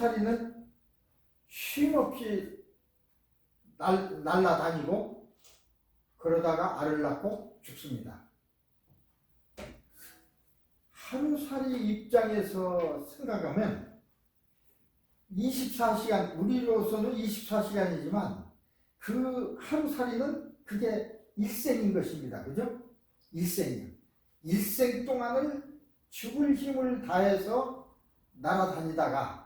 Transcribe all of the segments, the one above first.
하루살이는 쉼없이 날아다니고 그러다가 알을 낳고 죽습니다. 하루살이 입장에서 생각하면 24시간, 우리로서는 24시간이지만 그 하루살이는 그게 일생인 것입니다. 그죠? 일생이요. 일생 동안을 죽을 힘을 다해서 날아다니다가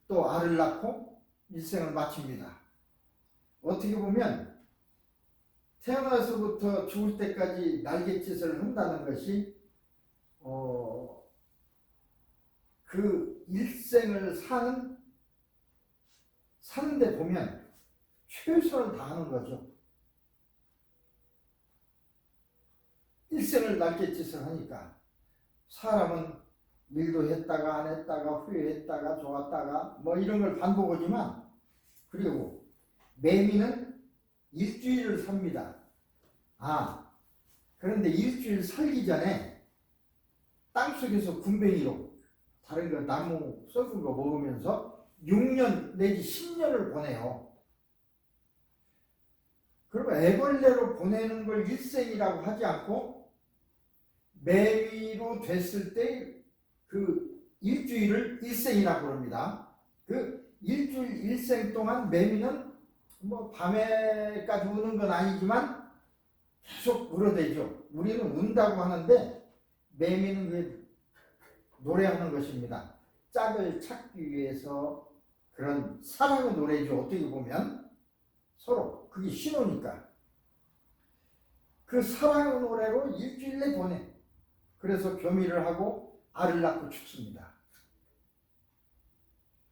또 알을 낳고 일생을 마칩니다. 어떻게 보면 태어나서부터 죽을 때까지 날갯짓을 한다는 것이 그 일생을 사는데 보면 최선을 다하는 거죠. 일생을 날갯짓을 하니까 사람은 일도 했다가 안 했다가 후회했다가 좋았다가 뭐 이런 걸 반복하지만, 그리고 매미는 일주일을 삽니다. 그런데 일주일 살기 전에 땅속에서 군뱅이로 다른 거 나무 썩은 거 먹으면서 6년 내지 10년을 보내요. 그러면 애벌레로 보내는 걸 일생이라고 하지 않고 매미로 됐을 때 그 일주일을 일생이라고 합니다. 그 일주일 일생 동안 매미는 뭐 밤에까지 우는 건 아니지만 계속 울어대죠. 우리는 운다고 하는데 매미는 그 노래하는 것입니다. 짝을 찾기 위해서 그런 사랑의 노래죠. 어떻게 보면 서로 그게 신호니까 그 사랑의 노래로 일주일 내 보내. 그래서 교미를 하고 알을 낳고 죽습니다.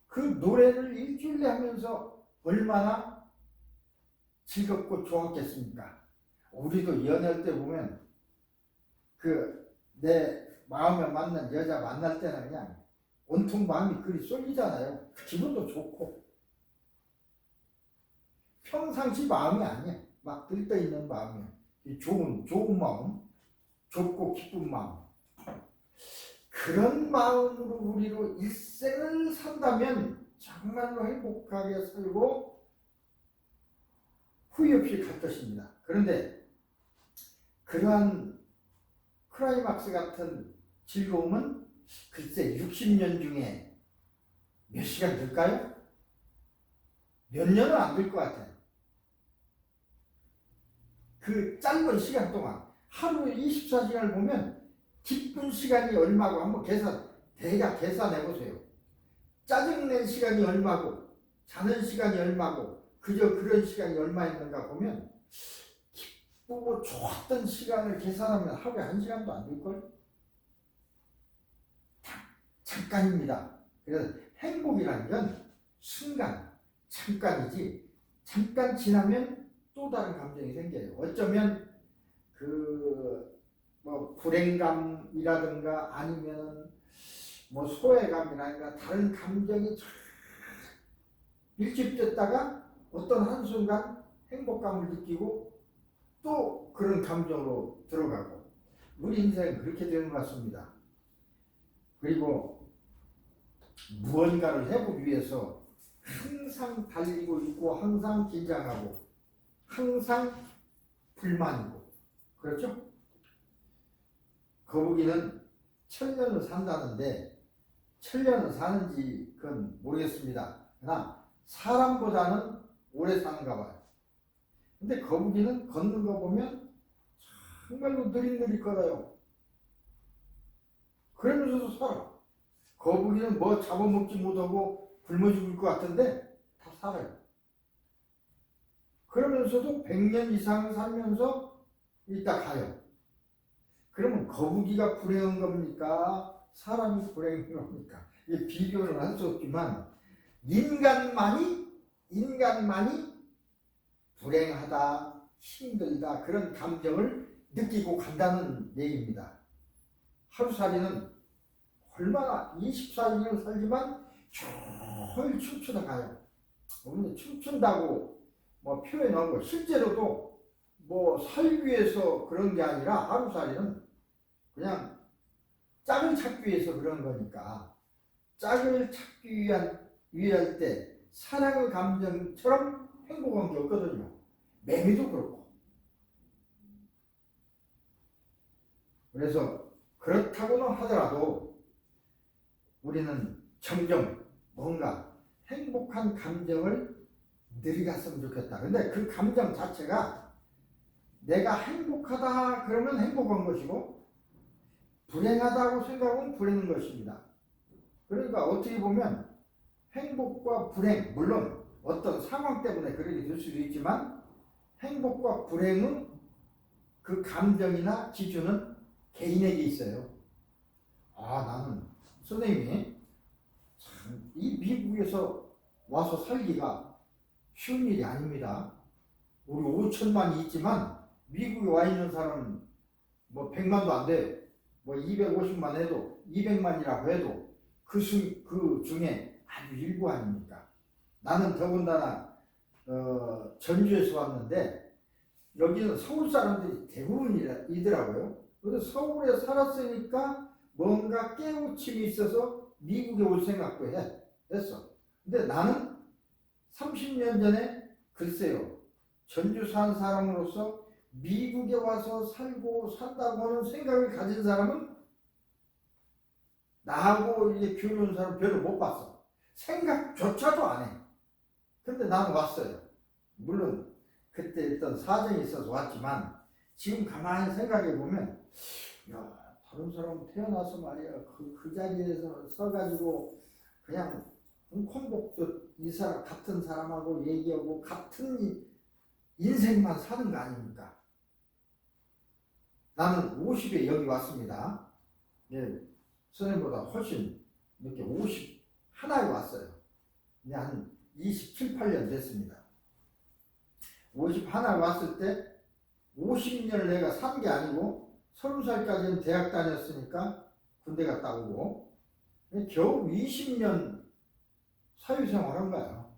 그 노래를 일주일 내 하면서 얼마나 즐겁고 좋았겠습니까? 우리도 연애할 때 보면 그 내 마음에 맞는 여자 만날 때는 그냥 온통 마음이 그리 쏠리잖아요. 기분도 좋고. 평상시 마음이 아니야. 막 들떠있는 마음이야. 좋은 마음, 좁고 기쁜 마음. 그런 마음으로 우리로 일생을 산다면 정말로 행복하게 살고 후회 없이 갈 것입니다. 그런데 그러한 클라이막스 같은 즐거움은 글쎄 60년 중에 몇 시간 될까요? 몇 년은 안 될 것 같아요. 그 짧은 시간 동안 하루에 24시간을 보면 기쁜 시간이 얼마고 한번 대략 계산해보세요. 짜증낸 시간이 얼마고 자는 시간이 얼마고 그저 그런 시간이 얼마 있는가 보면 기쁘고 좋았던 시간을 계산하면 하루에 1시간도 안 될걸? 잠깐입니다. 그래서 행복이라는 건 순간, 잠깐이지 잠깐 지나면 또 다른 감정이 생겨요. 어쩌면 뭐 불행감이라든가 아니면 뭐 소외감이라든가 다른 감정이 밀집됐다가 어떤 한순간 행복감을 느끼고 또 그런 감정으로 들어가고 우리 인생은 그렇게 되는 것 같습니다. 그리고 무언가를 해보기 위해서 항상 달리고 있고 항상 긴장하고 항상 불만이고 그렇죠? 거북이는 1000년을 산다는데 1000년을 사는지 그건 모르겠습니다. 그러나 사람보다는 오래 사는가 봐요. 근데 거북이는 걷는 거 보면 정말로 느릿느릿 걸어요. 그러면서도 살아. 거북이는 뭐 잡아먹지 못하고 굶어 죽을 것 같은데 다 살아요. 그러면서도 100년 이상 살면서 이따 가요. 그러면 거북이가 불행한 겁니까? 사람이 불행한 겁니까? 이 비교를 할 수 없지만 인간만이 불행하다, 힘들다 그런 감정을 느끼고 간다는 얘기입니다. 하루살이는 얼마나 24시간을 살지만 절 춤추다 가요. 춤춘다고 뭐 표현하고 실제로도 뭐 살기 위해서 그런 게 아니라 하루살이는 그냥 짝을 찾기 위해서 그런 거니까 짝을 찾기 위할 때 사랑의 감정처럼 행복한 게 없거든요. 매미도 그렇고. 그래서 그렇다고는 하더라도 우리는 점점 뭔가 행복한 감정을 누리갔으면 좋겠다. 근데 그 감정 자체가 내가 행복하다 그러면 행복한 것이고 불행하다고 생각하면 불행한 것입니다. 그러니까 어떻게 보면 행복과 불행, 물론 어떤 상황 때문에 그렇게 될 수도 있지만 행복과 불행은 그 감정이나 기준은 개인에게 있어요. 나는 선생님이 참 이 미국에서 와서 살기가 쉬운 일이 아닙니다. 우리 5천만이 있지만 미국에 와 있는 사람은 뭐 100만도 안 돼. 뭐 250만 해도 200만이라고 해도 그 중에 아주 일부 아닙니까? 나는 더군다나 전주에서 왔는데 여기는 서울 사람들이 대부분이더라고요. 그래서 서울에 살았으니까 뭔가 깨우침이 있어서 미국에 올 생각도 했어. 근데 나는 30년 전에 글쎄요, 전주 산 사람으로서 미국에 와서 살고 산다고 하는 생각을 가진 사람은 나하고 이제 비교하는 사람 별로 못 봤어. 생각조차도 안 해. 근데 나는 왔어요. 물론 그때 어떤 사정이 있어서 왔지만 지금 가만히 생각해 보면 야, 다른 사람 태어나서 말이야 그 자리에서 서가지고 그냥 콩복도 이 사람 같은 사람하고 얘기하고 같은 인생만 사는 거 아닙니까? 나는 50에 여기 왔습니다. 예, 선생님보다 훨씬 이렇게 50 하나에 왔어요. 이제 한 27, 8년 됐습니다. 50 하나에 왔을 때 50년을 내가 산 게 아니고 30살까지는 대학 다녔으니까 군대 갔다 오고 겨우 20년 사회생활 한 거야.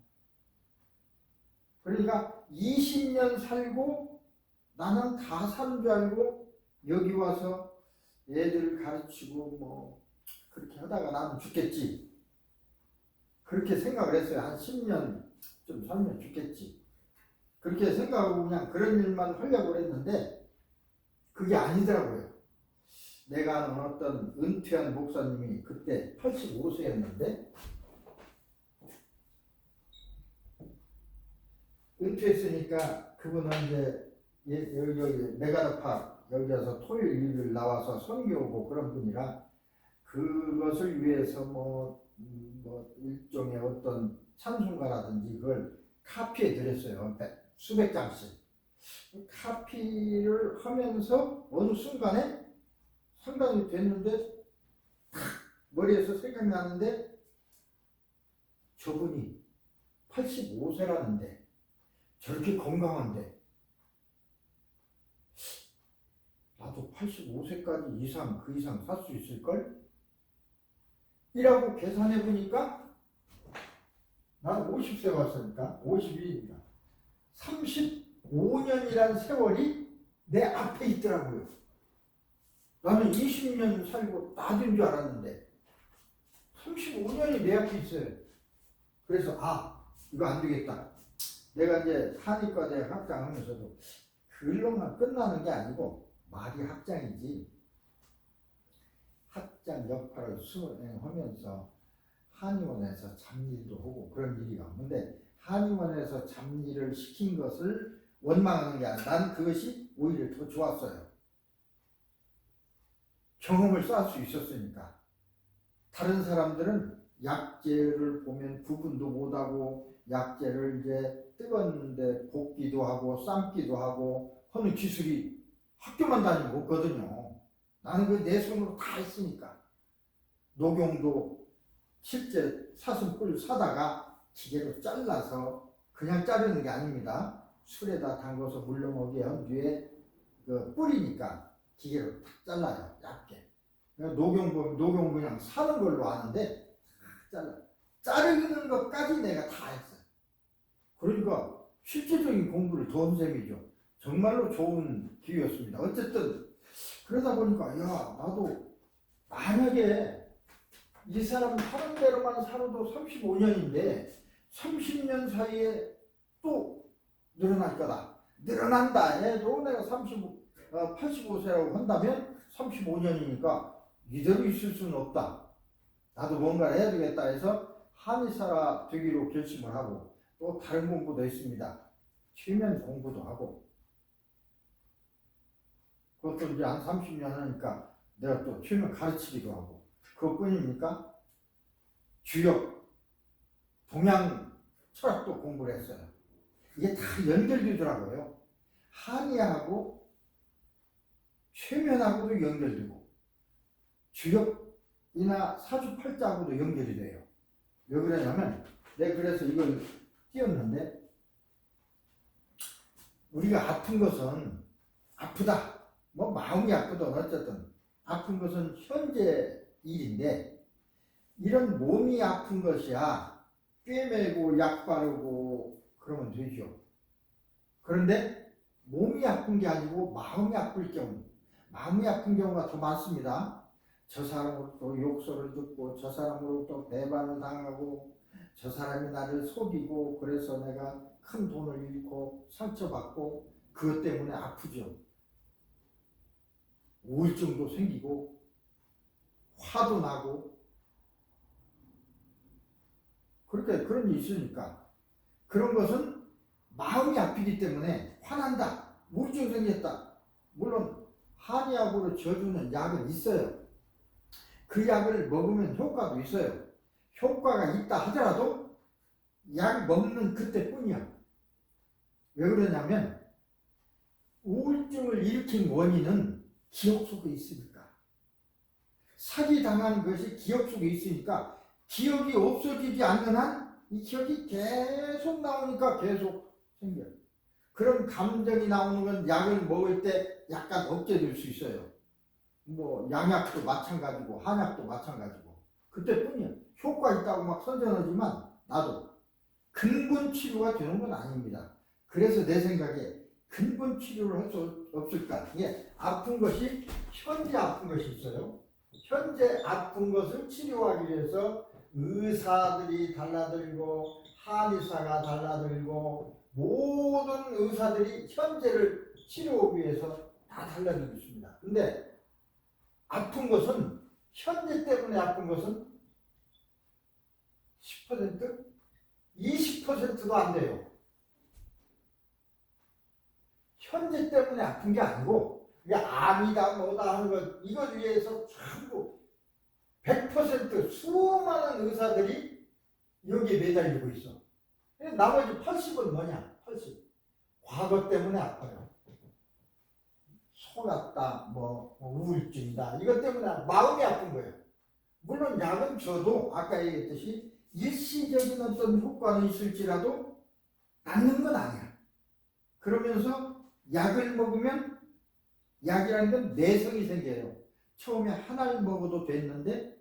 그러니까 20년 살고 나는 다 산 줄 알고 여기 와서 애들 가르치고 뭐 그렇게 하다가 나는 죽겠지. 그렇게 생각을 했어요. 한 10년 좀 살면 죽겠지. 그렇게 생각하고 그냥 그런 일만 하려고 했는데 그게 아니더라고요. 내가 아는 어떤 은퇴한 목사님이 그때 85세였는데 은퇴했으니까 그분은 이제 여기 메가더파 여기 와서 토요일 일요일 나와서 선교하고 그런 분이라 그것을 위해서 뭐 일종의 어떤 찬송가라든지 그걸 카피해 드렸어요. 수백 장씩. 카피를 하면서 어느 순간에 상당히 됐는데 머리에서 생각나는데 저분이 85세라는데 저렇게 건강한데 나도 85세까지 이상 그 이상 살 수 있을걸? 이라고 계산해 보니까 나는 50세 왔으니까 52입니다. 35년이란 세월이 내 앞에 있더라고요. 나는 20년 살고 나된 줄 알았는데 35년이 내 앞에 있어요. 그래서 이거 안 되겠다. 내가 이제 한의과대 학장하면서도 그걸로만 끝나는 게 아니고 말이 학장이지 학장 역할을 수행하면서 한의원에서 잡일도 하고 그런 일이 없는데 한의원에서 잡일을 시킨 것을 원망하는 게 아니라 난 그것이 오히려 더 좋았어요. 경험을 쌓을 수 있었으니까. 다른 사람들은 약재를 보면 구분도 못하고 약재를 이제 뜨거운데 볶기도 하고 삶기도 하고 하는 기술이 학교만 다니고 없거든요. 나는 그 내 손으로 다 했으니까. 녹용도 실제 사슴뿔 사다가 기계로 잘라서 그냥 자르는 게 아닙니다. 술에다 담궈서 물러 먹게 한 뒤에 그 뿌리니까 기계로 탁 잘라요. 얇게. 녹용 그냥 사는 걸로 아는데 자르는 것까지 내가 다 했어요. 그러니까 실제적인 공부를 더 한 셈이죠. 정말로 좋은 기회였습니다. 어쨌든 그러다 보니까 야 나도 만약에 이 사람 하는 대로만 살아도 35년인데 30년 사이에 또 늘어날 거다. 늘어난다 해도 내가 85세라고 한다면 35년이니까 이대로 있을 수는 없다. 나도 뭔가를 해야 되겠다 해서 한의사가 되기로 결심을 하고 또 다른 공부도 했습니다. 최면 공부도 하고 그것도 이제 한 30년 하니까 내가 또 최면 가르치기도 하고 그것뿐입니까? 주역, 동양 철학도 공부를 했어요. 이게 다 연결되더라고요. 한의하고 최면하고도 연결되고 주역이나 사주팔자하고도 연결이 돼요. 왜 그러냐면 내가 그래서 이걸 띄웠는데 우리가 아픈 것은 아프다. 뭐 마음이 아프든 어쨌든 아픈 것은 현재 일인데 이런 몸이 아픈 것이야 꿰매고 약 바르고 그러면 되죠. 그런데 몸이 아픈 게 아니고 마음이 아플 경우 마음이 아픈 경우가 더 많습니다. 저 사람으로부터 욕설을 듣고 저 사람으로부터 배반을 당하고 저 사람이 나를 속이고 그래서 내가 큰 돈을 잃고 상처받고 그것 때문에 아프죠. 우울증도 생기고 화도 나고 그렇게 그런 일이 있으니까 그런 것은 마음이 아프기 때문에 화난다, 우울증 생겼다. 물론 한의학으로 지어주는 약은 있어요. 그 약을 먹으면 효과도 있어요. 효과가 있다 하더라도 약 먹는 그때뿐이야. 왜 그러냐면 우울증을 일으킨 원인은 기억 속에 있으니까. 사기당한 것이 기억 속에 있으니까 기억이 없어지지 않는 한 이 기억이 계속 나오니까 계속 생겨요. 그런 감정이 나오는 건 약을 먹을 때 약간 억제될 수 있어요. 뭐 양약도 마찬가지고 한약도 마찬가지고 그때뿐이야. 효과 있다고 막 선전하지만 나도 근본 치료가 되는 건 아닙니다. 그래서 내 생각에 근본 치료를 할 수 없을까? 이게 아픈 것이 현재 아픈 것이 있어요. 현재 아픈 것을 치료하기 위해서 의사들이 달라들고 한의사가 달라들고 모든 의사들이 현재를 치료하기 위해서 다 달라들고 있습니다. 근데 아픈 것은 현재 때문에 아픈 것은 10%? 20%도 안 돼요. 현재 때문에 아픈 게 아니고 이게 암이다 뭐다 하는 것 이걸 위해서 전부 100% 수많은 의사들이 여기에 매달리고 있어. 나머지 80은 뭐냐? 80. 과거 때문에 아파요. 속았다, 뭐 우울증이다. 이것 때문에 마음이 아픈 거예요. 물론 약은 줘도 아까 얘기했듯이 일시적인 어떤 효과는 있을지라도 낫는 건 아니야. 그러면서 약을 먹으면 약이라는 건 내성이 생겨요. 처음에 하나를 먹어도 됐는데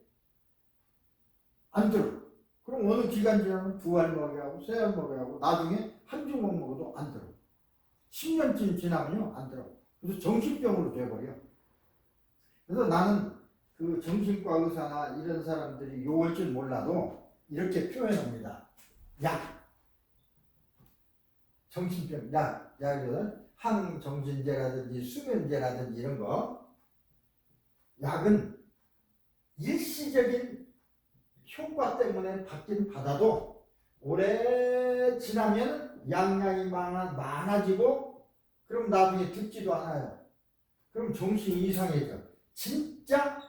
안 들어. 그럼 어느 기간 지나면 두 알 먹어야 하고 세 알 먹어야 하고 나중에 한 주먹 먹어도 안 들어. 10년쯤 지나면요 안 들어. 그래서 정신병으로 돼버려. 그래서 나는 그 정신과 의사나 이런 사람들이 욕을 줄 몰라도 이렇게 표현합니다. 약. 정신병, 약은 항정신제라든지 수면제라든지 이런 거. 약은 일시적인 효과 때문에 받긴 받아도 오래 지나면 양량이 많아지고 그럼 나중에 듣지도 않아요. 그럼 정신이 이상해져. 진짜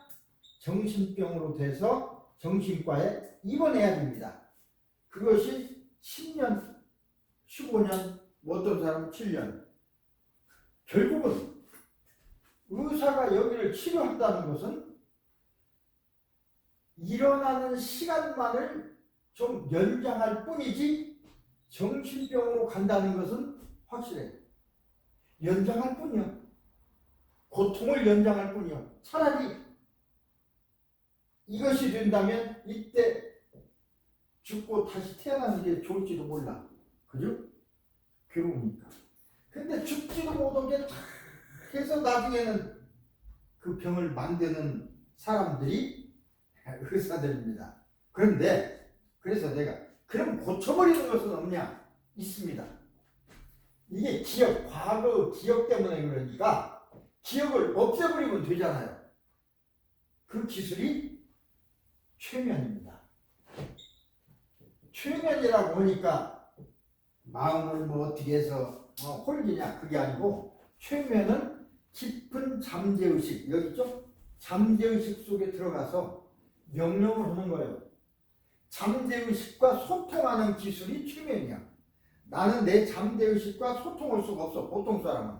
정신병으로 돼서 정신과에 입원해야 됩니다. 그것이 10년, 15년, 어떤 사람은 7년. 결국은 의사가 여기를 치료한다는 것은 일어나는 시간만을 좀 연장할 뿐이지 정신병으로 간다는 것은 확실해요. 연장할 뿐이요. 고통을 연장할 뿐이요. 차라리 이것이 된다면 이때 죽고 다시 태어나는 게 좋을지도 몰라. 그죠? 괴로우니까. 근데 죽지도 못하게 다 해서 나중에는 그 병을 만드는 사람들이 의사들입니다. 그런데 그래서 내가 그럼 고쳐버리는 것은 없냐? 있습니다. 이게 기억, 과거 기억 때문에 그러니까 기억을 없애버리면 되잖아요. 그 기술이 최면입니다. 최면이라고 하니까 마음을 뭐 어떻게 해서 홀기냐 그게 아니고 최면은 깊은 잠재의식, 여기 있죠? 잠재의식 속에 들어가서 명령을 하는 거예요. 잠재의식과 소통하는 기술이 최면이야. 나는 내 잠재의식과 소통할 수가 없어. 보통 사람은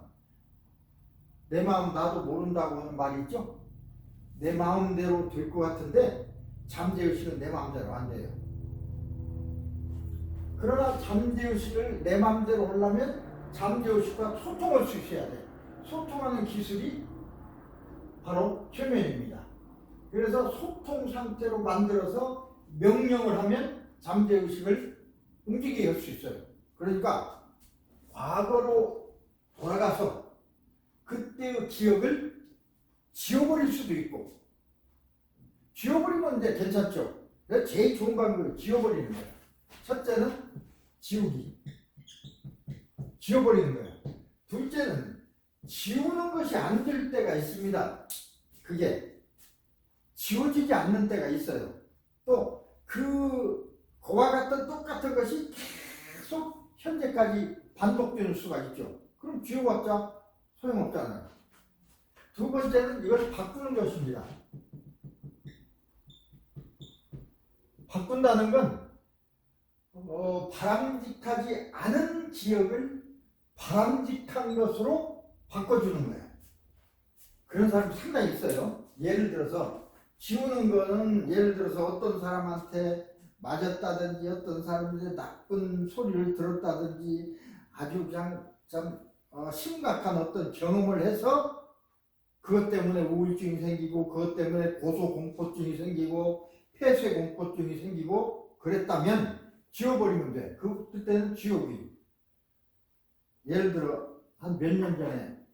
내 마음 나도 모른다고 하는 말이 있죠? 내 마음대로 될 것 같은데 잠재의식은 내 마음대로 안 돼요. 그러나 잠재의식을 내 마음대로 하려면 잠재의식과 소통할 수 있어야 돼. 소통하는 기술이 바로 최면입니다. 그래서 소통 상태로 만들어서 명령을 하면 잠재의식을 움직이게 할 수 있어요. 그러니까 과거로 돌아가서 그때의 기억을 지워버릴 수도 있고, 지워버리면 이제 괜찮죠. 그래서 제일 좋은 방법은 지워버리는 거예요. 첫째는 지우기, 지워버리는 거예요. 둘째는 지우는 것이 안 될 때가 있습니다. 그게 지워지지 않는 때가 있어요. 또 그와 같은 똑같은 것이 계속 현재까지 반복되는 수가 있죠. 그럼 지워봤자 소용없잖아요. 두 번째는 이걸 바꾸는 것입니다. 바꾼다는 건 바람직하지 않은 기억을 바람직한 것으로 바꿔주는 거예요. 그런 사람이 상당히 있어요. 예를 들어서 지우는 거는 예를 들어서 어떤 사람한테 맞았다든지 어떤 사람한테 나쁜 소리를 들었다든지 아주 그냥 참 심각한 어떤 경험을 해서 그것 때문에 우울증이 생기고 그것 때문에 고소공포증이 생기고 폐쇄공포증이 생기고 그랬다면 지워버리면 돼. 그때는 지우기. 예를 들어 한 몇 년 전에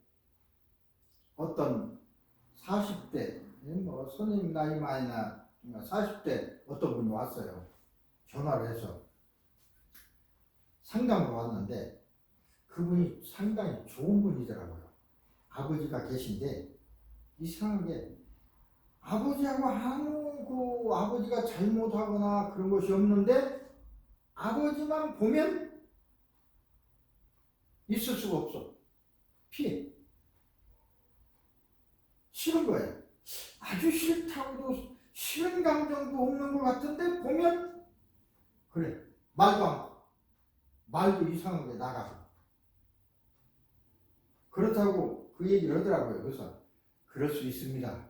어떤 40대 뭐 선생님 나이 많이 나 40대 어떤 분이 왔어요. 전화를 해서 상담을 왔는데 그분이 상당히 좋은 분이더라고요. 아버지가 계신데 이상하게 아버지하고 아무 아버지가 잘못하거나 그런 것이 없는데 아버지만 보면 있을 수가 없어. 피해. 싫은 거예요. 아주 싫다고도 싫은 감정도 없는 것 같은데 보면 그래. 말도 않고 말도 이상하게 나가고 그렇다고 그 얘기를 하더라고요. 그래서 그럴 수 있습니다.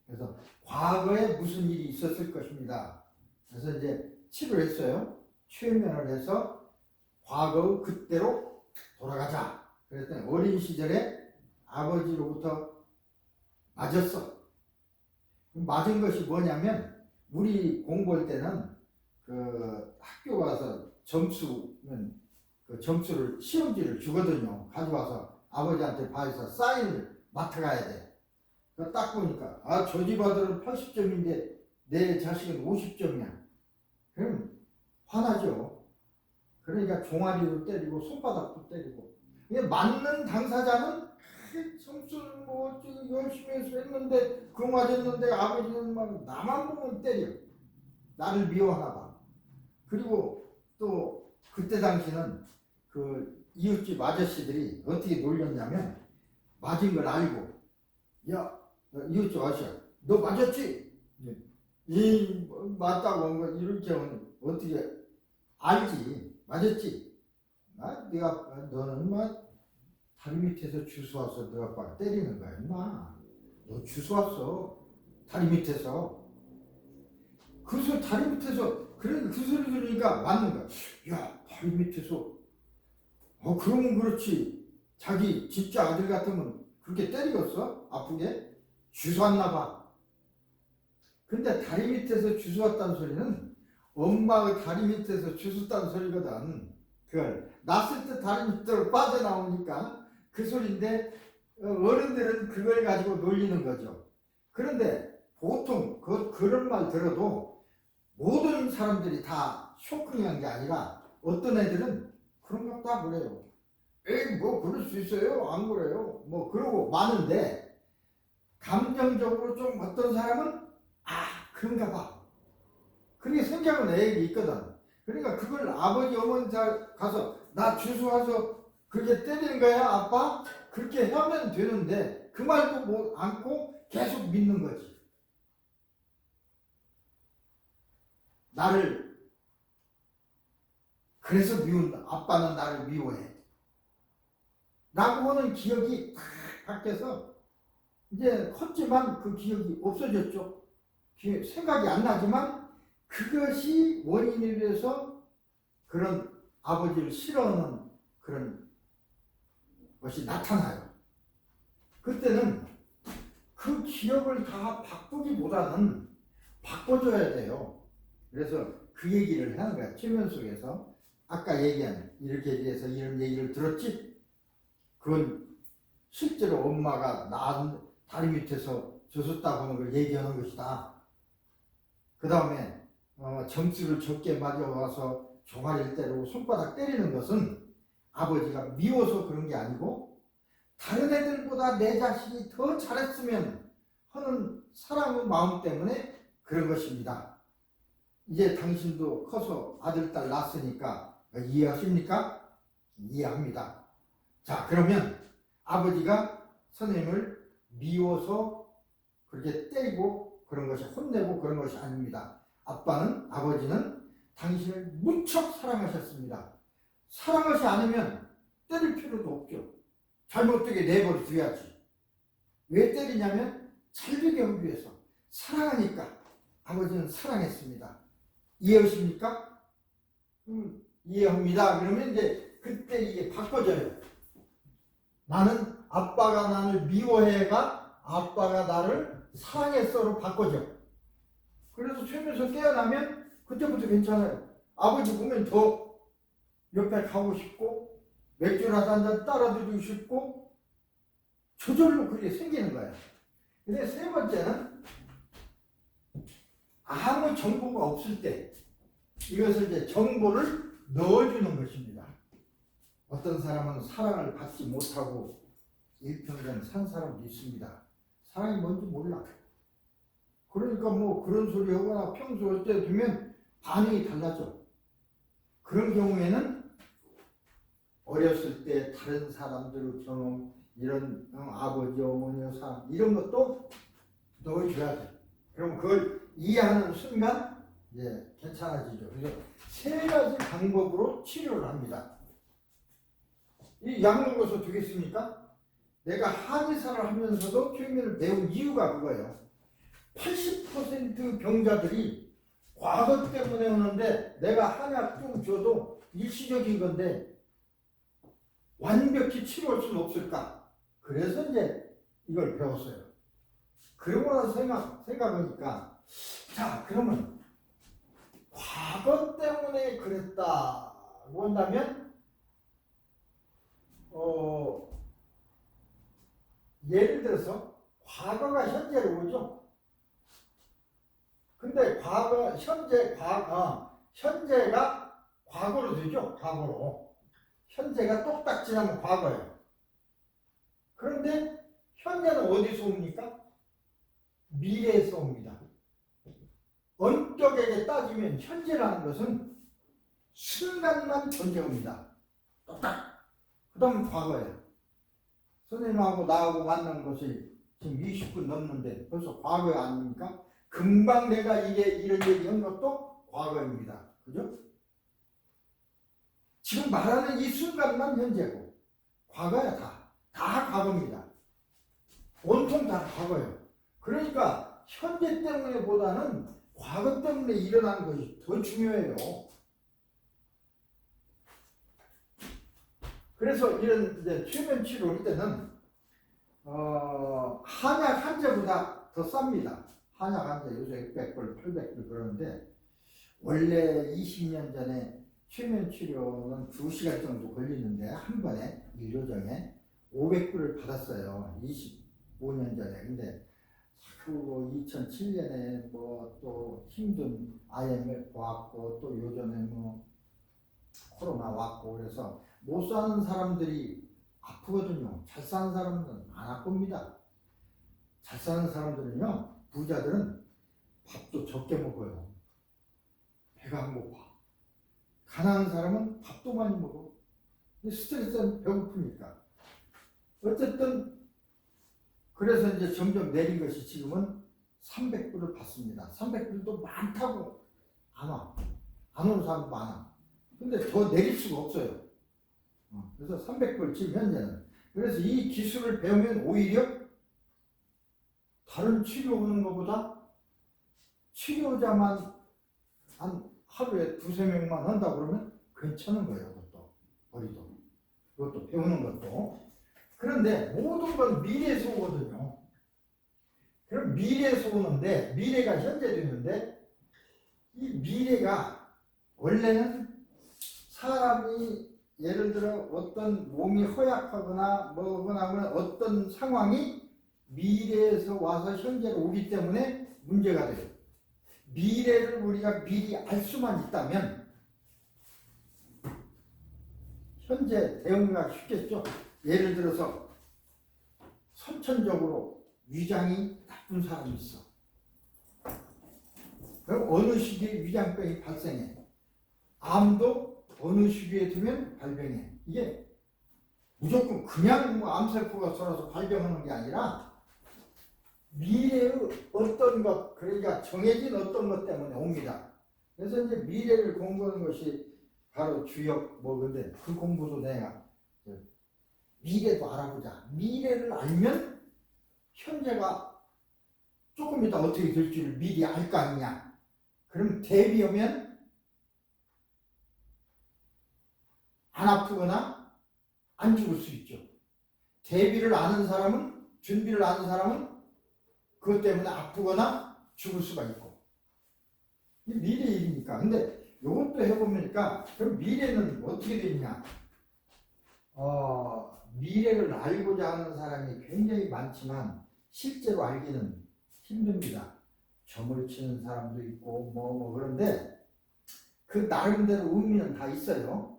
그래서 과거에 무슨 일이 있었을 것입니다. 그래서 이제 치료를 했어요. 최면을 해서 과거의 그때로 돌아가자. 그랬더니 어린 시절에 아버지로부터 맞았어. 맞은 것이 뭐냐면 우리 공부할 때는 그 학교 가서 점수는 그 점수를 시험지를 주거든요. 가져와서 아버지한테 봐서 사인을 맡아가야 돼. 딱 보니까 저 집 아들은 80점인데 내 자식은 50점이야. 그럼 화나죠. 그러니까 종아리로 때리고 손바닥도 때리고. 근데 맞는 당사자는 점수를 뭐 열심히 해서 했는데 그거 맞았는데 아버지는 막 나만 보면 때려. 나를 미워하나 봐. 그리고 또 그때 당시는 그 이웃집 아저씨들이 어떻게 놀렸냐면 맞은 걸 알고 야 이웃집 아저씨야 너 맞았지? 이 맞다고 한 거 이렇게 하면 어떻게 알지? 맞았지? 네가 너는 막 다리 밑에서 주워 와서 너 아빠가 때리는 거야 임마. 너 주워 왔어 다리 밑에서. 그 소리 다리 밑에서 그래 그 소리 들으니까 맞는 거야. 야 다리 밑에서 그러면 그렇지. 자기 진짜 아들 같으면 그렇게 때리겠어? 아프게? 주워왔나 봐. 근데 다리 밑에서 주워왔다는 소리는 엄마의 다리 밑에서 주웠다는 소리거든. 그걸 났을 때 다리 밑으로 빠져나오니까 그 소리인데 어른들은 그걸 가지고 놀리는 거죠. 그런데 보통 그런 말 들어도 모든 사람들이 다 쇼킹한 게 아니라 어떤 애들은 그런 것다 그래요. 에이 뭐 그럴 수 있어요? 안 그래요? 뭐 그러고 마는데 감정적으로 좀 어떤 사람은 그런가 봐. 그렇게 생각은 애에게 있거든. 그러니까 그걸 아버지 어머니 가서 나 주소 와서 그렇게 때리는 거야 아빠? 그렇게 하면 되는데 그 말도 못 않고 계속 믿는 거지. 나를 그래서 미운다. 아빠는 나를 미워해. 라고 하는 기억이 탁 바뀌어서 이제 컸지만 그 기억이 없어졌죠. 생각이 안 나지만 그것이 원인이 돼서 그런 아버지를 싫어하는 그런 것이 나타나요. 그때는 그 기억을 다 바꾸기보다는 바꿔줘야 돼요. 그래서 그 얘기를 하는 거야. 최면 속에서 아까 얘기한 이렇게 대해서 이런 얘기를 들었지? 그건 실제로 엄마가 낳은 다리 밑에서 줬었다고 하는 걸 얘기하는 것이다. 그 다음에 점수를 적게 맞아와서 종아리를 때리고 손바닥 때리는 것은 아버지가 미워서 그런 게 아니고 다른 애들보다 내 자식이 더 잘했으면 하는 사랑의 마음 때문에 그런 것입니다. 이제 당신도 커서 아들, 딸 낳았으니까 이해하십니까? 이해합니다. 자, 그러면 아버지가 선생님을 미워서 그렇게 때리고 그런 것이 혼내고 그런 것이 아닙니다. 아버지는 당신을 무척 사랑하셨습니다. 사랑하지 않으면 때릴 필요도 없죠. 잘못되게 내버려 둬야지. 왜 때리냐면 잘 되게 하기 위해서. 사랑하니까 아버지는 사랑했습니다. 이해하십니까? 이해합니다. 그러면 이제 그때 이게 바꿔져요. 나는 아빠가 나를 미워해가 아빠가 나를 사랑했어로 바꿔져. 그래서 쉬면서 깨어나면 그때부터 괜찮아요. 아버지 보면 더 옆에 가고 싶고 맥주라도 한잔 따라드리고 싶고 저절로 그게 생기는 거예요. 근데 세 번째는 아무 정보가 없을 때 이것을 이제 정보를 넣어주는 것입니다. 어떤 사람은 사랑을 받지 못하고 일평생 산 사람도 있습니다. 사랑이 뭔지 몰라. 그러니까 뭐 그런 소리 하거나 평소 할 때 되면 반응이 달라져. 그런 경우에는 어렸을 때 다른 사람들의 경험, 이런 아버지, 어머니의 사랑 이런 것도 넣어줘야 돼. 그럼 그걸 이해하는 순간 이제 괜찮아지죠. 그래서 세 가지 방법으로 치료를 합니다. 이 약 먹어서 되겠습니까? 내가 한의사를 하면서도 최면을 배운 이유가 그거예요. 80% 병자들이 과거 때문에 오는데 내가 한약 좀 줘도 일시적인 건데 완벽히 치료할 수는 없을까? 그래서 이제 이걸 배웠어요. 그러고 나서 생각하니까 자, 그러면 과거 때문에 그랬다고 한다면 예를 들어서 과거가 현재로 오죠. 근데 현재가 과거로 되죠. 과거로. 현재가 똑딱 지나면 과거예요. 그런데 현재는 어디서 옵니까? 미래에서 옵니다. 원격에게 따지면 현재라는 것은 순간만 존재합니다. 똑딱. 그 다음 과거예요. 선생님하고 나하고 만난 것이 지금 20분 넘는데 벌써 과거 아닙니까? 금방 내가 이런 얘기한 것도 과거입니다. 그죠? 지금 말하는 이 순간만 현재고 과거야 다 과거입니다. 온통 다 과거예요. 그러니까 현재 때문에 보다는 과거 때문에 일어나는 것이 더 중요해요. 그래서 이런 이제 최면 치료할 때는 한약 한 제보다 더 쌉니다. 한약 한 제 요새 600불, 800불 그러는데 원래 20년 전에 최면 치료는 2시간 정도 걸리는데 한 번에 일요정에 500불을 받았어요. 25년 전에. 근데 그 2007년에 뭐 또 힘든 IMF 왔고 또 요전에 뭐 코로나 왔고 그래서 못 사는 사람들이 아프거든요. 잘 사는 사람들은 안 아픕니다. 잘 사는 사람들은요, 부자들은 밥도 적게 먹어요. 배가 안 고파. 가난한 사람은 밥도 많이 먹어. 스트레스는 배고프니까. 어쨌든 그래서 이제 점점 내린 것이 지금은 300불을 받습니다. 300불도 많다고 안 와. 안 오는 사람도 많아. 근데 더 내릴 수가 없어요. 그래서 300불 지금 현재는. 그래서 이 기술을 배우면 오히려 다른 치료 오는 것보다 치료자만 한 하루에 2-3명만 한다 그러면 괜찮은 거예요. 그것도 머리도. 그것도 배우는 것도. 그런데 모든 건 미래에서 오거든요. 그럼 미래에서 오는데 미래가 현재 되는데 이 미래가 원래는 사람이 예를 들어 어떤 몸이 허약하거나 뭐거나 하면 어떤 상황이 미래에서 와서 현재로 오기 때문에 문제가 돼요. 미래를 우리가 미리 알 수만 있다면 현재 대응하기 쉽겠죠. 예를 들어서 선천적으로 위장이 나쁜 사람이 있어. 그럼 어느 시기에 위장병이 발생해. 암도 어느 시기에 되면 발병해. 이게 무조건 그냥 뭐 암세포가 썰어서 발병하는 게 아니라 미래의 어떤 것, 그러니까 정해진 어떤 것 때문에 옵니다. 그래서 이제 미래를 공부하는 것이 바로 주역 뭐 근데 그 공부도 내가 미래도 알아보자. 미래를 알면 현재가 조금 이따 어떻게 될 줄 미리 알 거 아니냐. 그럼 대비하면 안 아프거나 안 죽을 수 있죠. 대비를 아는 사람은, 준비를 아는 사람은 그것 때문에 아프거나 죽을 수가 있고. 이게 미래 일이니까. 근데 이것도 해보니까 그럼 미래는 어떻게 되느냐. 미래를 알고자 하는 사람이 굉장히 많지만 실제로 알기는 힘듭니다. 점을 치는 사람도 있고 그런데 그 나름대로 의미는 다 있어요.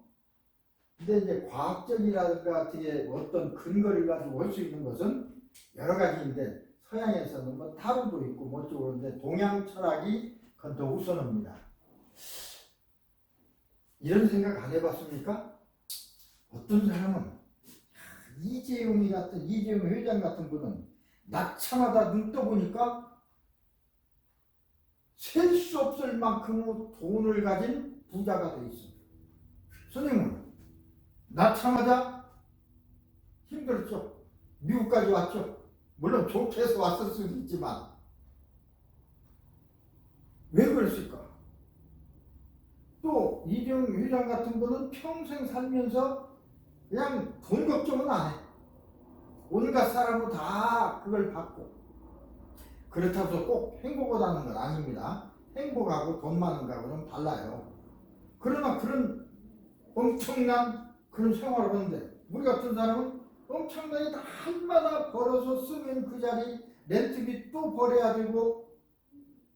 근데 이제 과학적이라든가 어떻게 어떤 근거를 가지고 할 수 있는 것은 여러 가지인데 서양에서는 뭐 타로도 있고 어쩌고 그러는데 동양 철학이 그건 더 우선합니다. 이런 생각 안 해봤습니까? 어떤 사람은 이재용 회장 같은 분은 낳자마자 눈 떠보니까 셀 수 없을 만큼의 돈을 가진 부자가 돼 있어. 선생님은 낳자마자 힘들었죠. 미국까지 왔죠. 물론 좋게 해서 왔을 수도 있지만 왜 그랬을까? 또 이재용 회장 같은 분은 평생 살면서 그냥 돈 걱정은 안 해. 온갖 사람은 다 그걸 받고. 그렇다고 해서 꼭 행복하다는 건 아닙니다. 행복하고 돈 많은 거하고는 달라요. 그러나 그런 엄청난 그런 생활을 하는데 우리 같은 사람은 엄청나게 날마다 벌어서 쓰면 그 자리 렌트비 또 벌어야 되고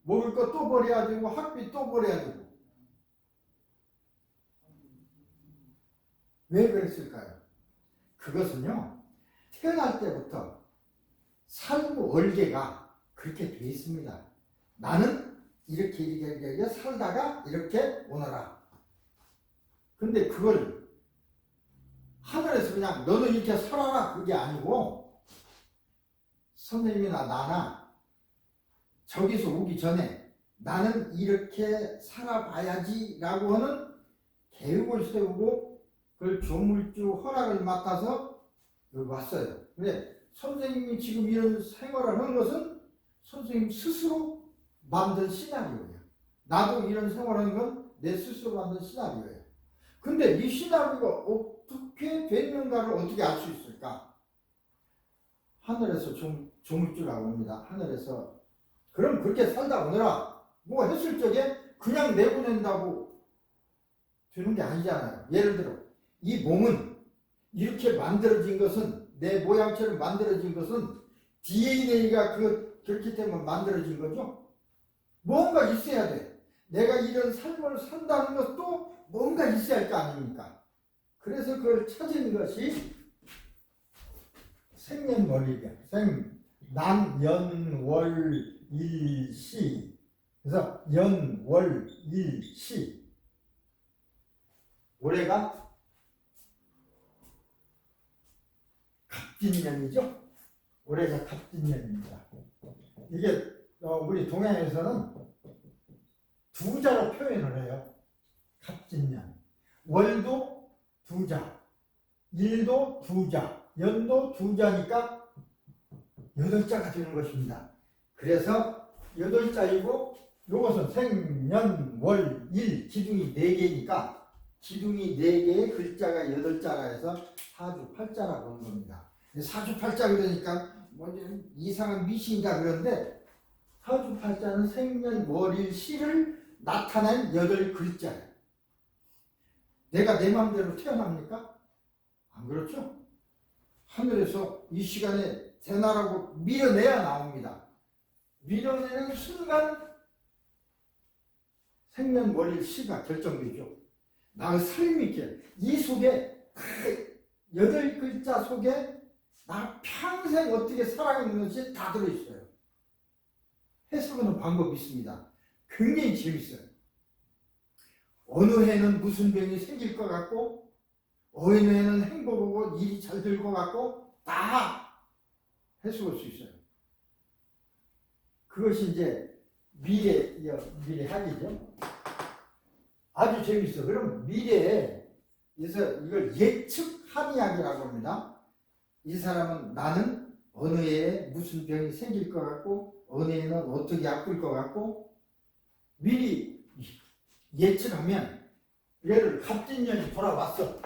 먹을 거 또 벌어야 되고 학비 또 벌어야 되고. 왜 그랬을까요? 그것은요, 태어날 때부터 삶의 월계가 그렇게 돼 있습니다. 나는 이렇게 살다가 이렇게 오너라. 근데 그걸 하늘에서 그냥 너는 이렇게 살아라 그게 아니고 선생님이나 나나 저기서 오기 전에 나는 이렇게 살아봐야지 라고 하는 계획을 세우고 그걸 조물주 허락을 맡아서 여기 왔어요. 근데 선생님이 지금 이런 생활을 하는 것은 선생님 스스로 만든 시나리오예요. 나도 이런 생활을 하는 건 내 스스로 만든 시나리오예요. 근데 이 시나리오가 어떻게 됐는가를 어떻게 알 수 있을까? 하늘에서 조물주라고 합니다. 하늘에서 그럼 그렇게 살다 오느라 뭐 했을 적에 그냥 내보낸다고 되는 게 아니잖아요. 예를 들어 이 몸은 이렇게 만들어진 것은 내 모양처럼 만들어진 것은 DNA가 그 그렇기 때문에 만들어진 거죠. 뭔가 있어야 돼. 내가 이런 삶을 산다는 것도 뭔가 있어야 할 거 아닙니까? 그래서 그걸 찾은 것이 생년월일이야. 난, 연, 월, 일, 시. 그래서 연, 월, 일, 시. 올해가 갑진년이죠. 올해가 갑진년입니다. 이게 우리 동양에서는 두 자로 표현을 해요. 갑진년. 월도 두 자, 일도 두 자, 연도 두 자니까 8자가 되는 것입니다. 그래서 8자이고 이것은 생, 년, 월, 일 기둥이 4개니까 기둥이 4개의 글자가 8자라 해서 사주팔자라고 하는 겁니다. 사주팔자 그러니까 뭐 이상한 미신이다 그러는데 사주팔자는 생년, 월, 일, 시를 나타낸 8글자예요. 내가 내 마음대로 태어납니까? 안 그렇죠? 하늘에서 이 시간에 되나라고 밀어내야 나옵니다. 밀어내는 순간 생년월일 시가 결정되죠. 나의 삶이 있게 이 속에 8글자 속에 나 평생 어떻게 살아가는지 다 들어있어요. 해석하는 방법이 있습니다. 굉장히 재밌어요. 어느 해는 무슨 병이 생길 것 같고 어느 해는 행복하고 일이 잘 될 것 같고 다 해석할 수 있어요. 그것이 이제 미래학이죠. 아주 재밌어. 그럼 미래에 이걸 예측합리학이라고 합니다. 이 사람은 나는 어느 해에 무슨 병이 생길 것 같고 어느 해는 어떻게 아플 것 같고 미리 예측하면 얘를 갑진년이 돌아왔어.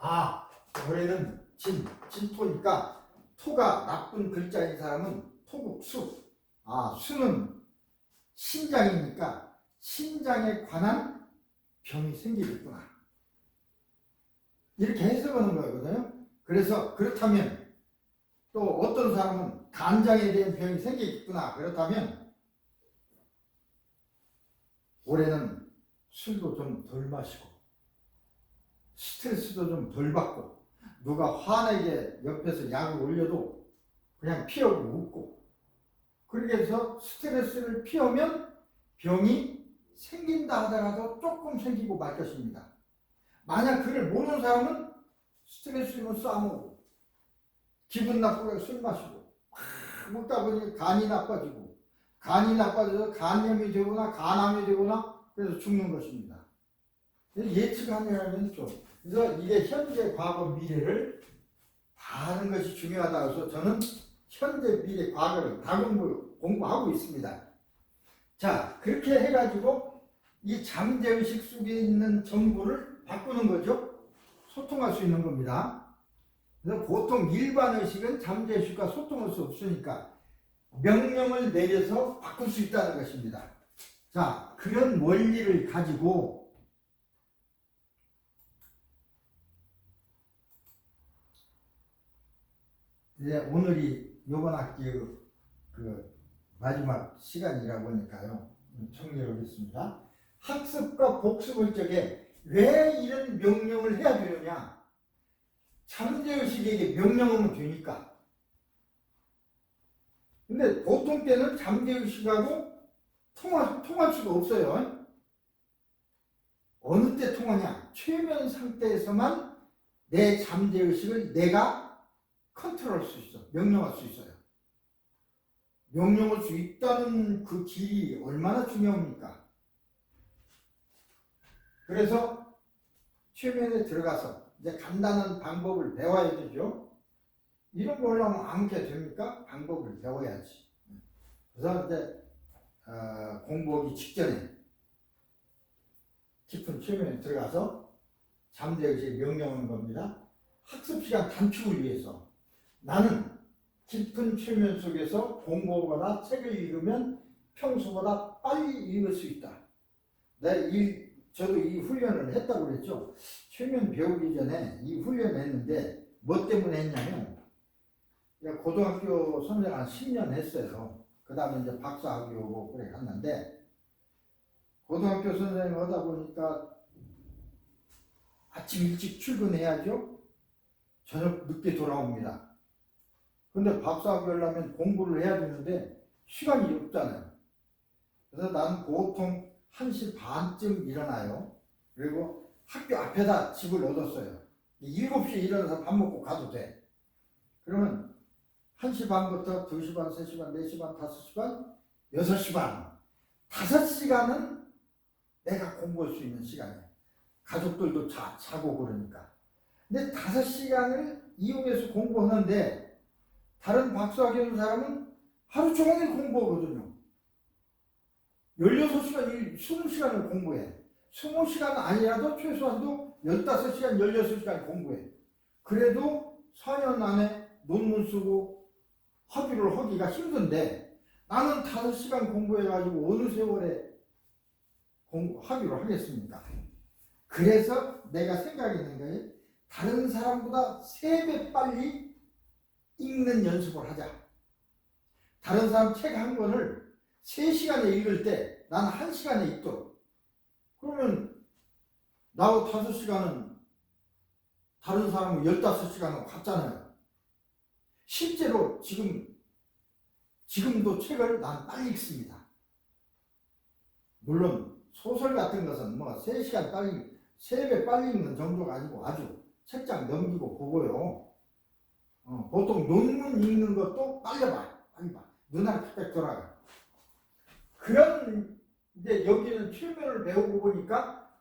아, 올해는 진토니까 토가 나쁜 글자인 사람은 토국수. 아, 수는 신장이니까 신장에 관한 병이 생기겠구나. 이렇게 해석하는 거거든요. 그래서 그렇다면 또 어떤 사람은 간장에 대한 병이 생기겠구나. 그렇다면 올해는 술도 좀 덜 마시고 스트레스도 좀 덜 받고 누가 화내게 옆에서 약을 올려도 그냥 피하고 웃고 그렇게 해서 스트레스를 피하면 병이 생긴다 하더라도 조금 생기고 말 것입니다. 만약 그를 모르는 사람은 스트레스로 싸우고 기분 나쁘게 술 마시고 먹다 보니 간이 나빠지고 간이 나빠져서 간염이 되거나 간암이 되거나 그래서 죽는 것입니다. 예측하면 좀 그래서 이게 현재, 과거, 미래를 다 아는 것이 중요하다 해서 저는 현재, 미래, 과거를 다 공부하고 있습니다. 자, 그렇게 해가지고 이 잠재의식 속에 있는 정보를 바꾸는 거죠. 소통할 수 있는 겁니다. 그래서 보통 일반 의식은 잠재의식과 소통할 수 없으니까 명령을 내려서 바꿀 수 있다는 것입니다. 자, 그런 원리를 가지고 이제 오늘이 이번 학기 그 마지막 시간이라고 하니까요. 정리하겠습니다. 학습과 복습을 적에 왜 이런 명령을 해야 되느냐? 잠재의식에게 명령하면 되니까. 근데 보통 때는 잠재의식하고 통할 수가 없어요. 어느 때 통하냐? 최면 상태에서만 내 잠재의식을 내가 컨트롤할 수 있어. 명령할 수 있어요. 명령할 수 있다는 그 길이 얼마나 중요합니까? 그래서 최면에 들어가서 이제 간단한 방법을 배워야 되죠. 이런 거 하려면 아무게 됩니까? 방법을 배워야지. 그래서 이제 공부하기 직전에 깊은 최면에 들어가서 잠재의식에 명령하는 겁니다. 학습 시간 단축을 위해서 나는 깊은 최면 속에서 공부하거나 책을 읽으면 평소보다 빨리 읽을 수 있다. 저도 이 훈련을 했다고 그랬죠. 최면 배우기 전에 이 훈련을 했는데 뭐 때문에 했냐면 고등학교 선생 한 10년 했어요. 그 다음에 이제 박사학위 오고 그래 갔는데, 고등학교 선생님 하다 보니까 아침 일찍 출근해야죠. 저녁 늦게 돌아옵니다. 근데 박사학위 하려면 공부를 해야 되는데 시간이 없잖아요. 그래서 나는 보통 1시 반쯤 일어나요. 그리고 학교 앞에다 집을 얻었어요. 7시에 일어나서 밥 먹고 가도 돼. 그러면 1시 반부터 2시 반, 3시 반, 4시 반, 5시 반, 6시 반. 5시간은 내가 공부할 수 있는 시간이에요. 가족들도 자고 그러니까. 근데 5시간을 이용해서 공부하는데, 다른 박사학위 하는 사람은 하루 종일 공부하거든요. 16시간, 20시간을 공부해. 20시간은 아니라도 최소한도 15시간, 16시간 공부해. 그래도 4년 안에 논문 쓰고 학위를 하기가 힘든데, 나는 5시간 공부해가지고 어느 세월에 학위를 하겠습니까? 그래서 내가 생각했는 거예요. 다른 사람보다 3배 빨리 읽는 연습을 하자. 다른 사람 책 한 권을 3시간에 읽을 때 나는 1시간에 읽도록. 그러면 나하고 5시간은 다른 사람은 15시간은 같잖아요. 실제로 지금도 책을 난 빨리 읽습니다. 물론 소설 같은 것은 뭐 3시간 빨리, 3배 빨리 읽는 정도가 아니고 아주 책장 넘기고 보고요. 보통 논문 읽는 것도 빨리 봐요. 빨리 봐. 눈알 팍팍 돌아가. 그런, 이제 여기는 필면을 배우고 보니까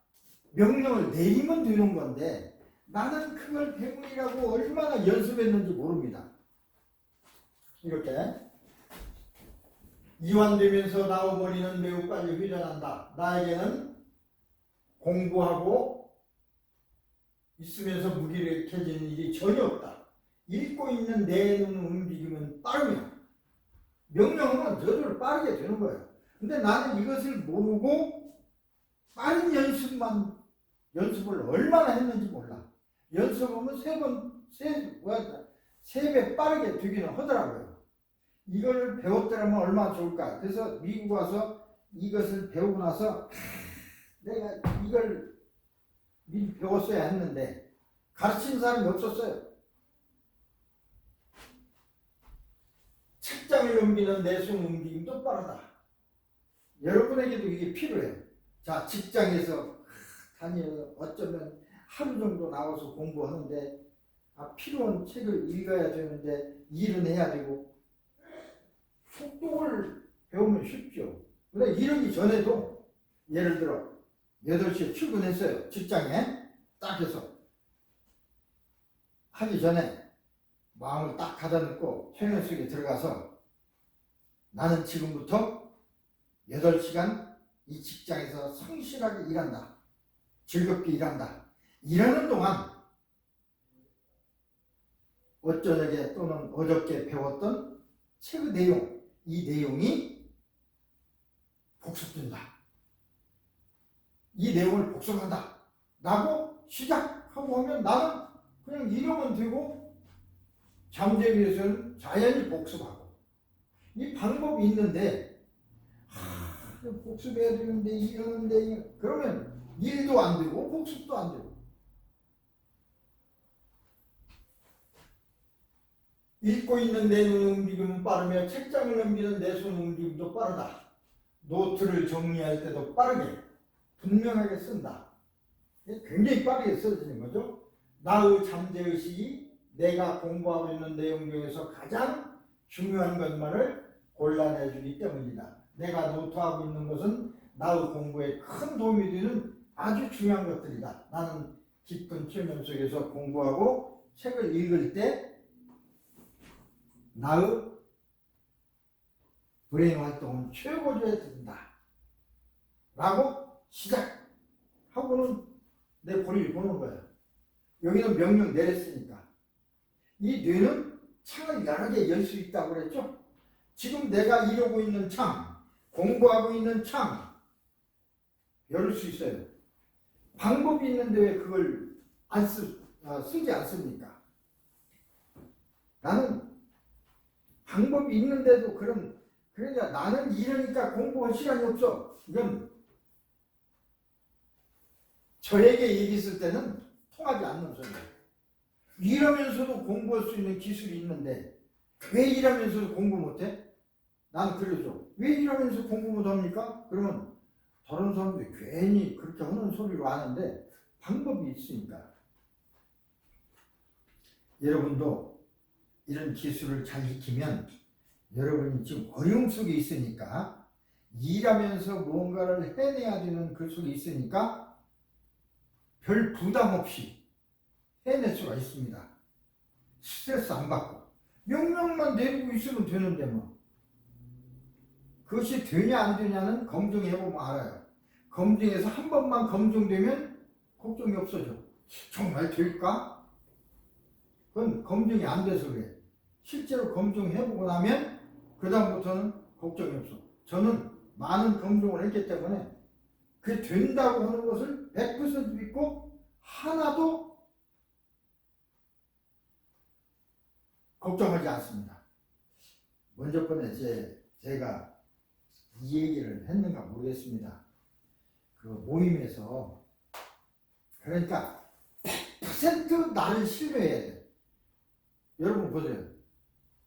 명령을 내리면 되는 건데, 나는 그걸 배우느라고 얼마나 연습했는지 모릅니다. 이렇게. 이완되면서 나오머리는 매우 빨리 회전한다. 나에게는 공부하고 있으면서 무기력해지는 일이 전혀 없다. 읽고 있는 내 눈 움직임은 빠르며, 명령은 저절로 빠르게 되는 거예요. 근데 나는 이것을 모르고 빠른 연습을 얼마나 했는지 몰라. 연습하면 3배 빠르게 되기는 하더라고요. 이걸 배웠더라면 얼마나 좋을까. 그래서 미국 와서 이것을 배우고 나서 내가 이걸 미리 배웠어야 했는데 가르치는 사람이 없었어요. 책장을 넘기는 내 손 움직임도 빠르다. 여러분에게도 이게 필요해요. 자, 직장에서 어쩌면 하루 정도 나와서 공부하는데 필요한 책을 읽어야 되는데 일은 해야 되고, 속독을 배우면 쉽죠. 근데 이러기 전에도 예를 들어 8시에 출근했어요. 직장에 딱 해서 하기 전에 마음을 딱 가다놓고 최면 속에 들어가서 나는 지금부터 8시간 이 직장에서 성실하게 일한다. 즐겁게 일한다. 일하는 동안 어쩌게 또는 어저께 배웠던 책의 내용, 이 내용이 복습된다. 이 내용을 복습한다. 라고 시작하고 하면 나는 그냥 이러면 되고, 잠재기에서는 자연히 복습하고. 이 방법이 있는데, 복습해야 되는데, 이러는데, 그러면 일도 안 되고, 복습도 안 되고. 읽고 있는 내 눈 움직임은 빠르며 책장을 넘기는 내 손 움직임도 빠르다. 노트를 정리할 때도 빠르게 분명하게 쓴다. 굉장히 빠르게 써지는 거죠. 나의 잠재의식이 내가 공부하고 있는 내용 중에서 가장 중요한 것만을 골라내주기 때문이다. 내가 노트하고 있는 것은 나의 공부에 큰 도움이 되는 아주 중요한 것들이다. 나는 깊은 체험 속에서 공부하고 책을 읽을 때 나의 브레인 활동은 최고조에 든다. 라고 시작하고는 내 볼일 보는 거예요. 여기는 명령 내렸으니까. 이 뇌는 창을 여러 개 열 수 있다고 그랬죠? 지금 내가 이러고 있는 창, 공부하고 있는 창, 열 수 있어요. 방법이 있는데 왜 그걸 쓰지 않습니까? 나는 방법이 있는데도 그런 그러니까 나는 이러니까 공부할 시간이 없어. 이건 저에게 얘기했을 때는 통하지 않는 소리예요. 일하면서도 공부할 수 있는 기술이 있는데 왜 일하면서도 공부 못해? 나는 그러죠. 왜 일하면서 공부 못합니까? 그러면 다른 사람들이 괜히 그렇게 하는 소리로 하는데 방법이 있으니까. 여러분도 이런 기술을 잘 익히면 여러분이 지금 어려움 속에 있으니까 일하면서 뭔가를 해내야 되는 그 속에 있으니까 별 부담 없이 해낼 수가 있습니다. 스트레스 안 받고 명령만 내리고 있으면 되는데 뭐. 그것이 되냐 안 되냐는 검증해보면 알아요. 검증해서 한 번만 검증되면 걱정이 없어져. 정말 될까? 그건 검증이 안 돼서 그래. 실제로 검증해보고 나면 그 다음부터는 걱정이 없어. 저는 많은 검증을 했기 때문에 그게 된다고 하는 것을 100% 믿고 하나도 걱정하지 않습니다. 먼저 번에 제가 이 얘기를 했는가 모르겠습니다. 그 모임에서 그러니까 100% 나를 신뢰해야 돼. 여러분 보세요.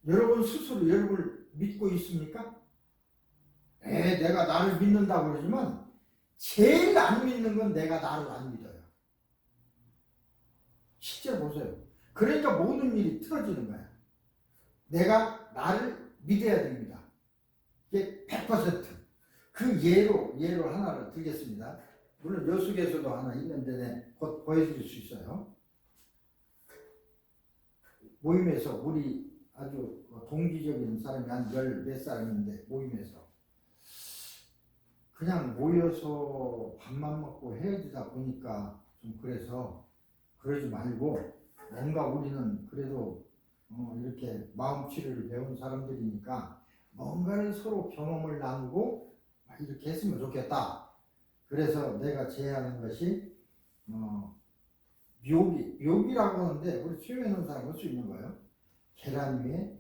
여러분 스스로 여러분을 믿고 있습니까? 내가 나를 믿는다고 그러지만 제일 안 믿는 건 내가 나를 안 믿어요. 실제로 보세요. 그러니까 모든 일이 틀어지는 거야. 내가 나를 믿어야 됩니다. 이게 100%. 그 예로 하나를 들겠습니다. 물론 여수에서도 하나 있는데 곧 보여드릴 수 있어요. 모임에서 우리 아주 동기적인 사람이 한 10몇 사람인데 모임에서 그냥 모여서 밥만 먹고 헤어지다 보니까 좀 그래서 그러지 말고 뭔가 우리는 그래도 이렇게 마음 치료를 배운 사람들이니까 뭔가를 서로 경험을 나누고 이렇게 했으면 좋겠다. 그래서 내가 제안한 것이 묘기라고 하는데 우리 수영하는 사람 할 수 있는 거예요. 계란 위에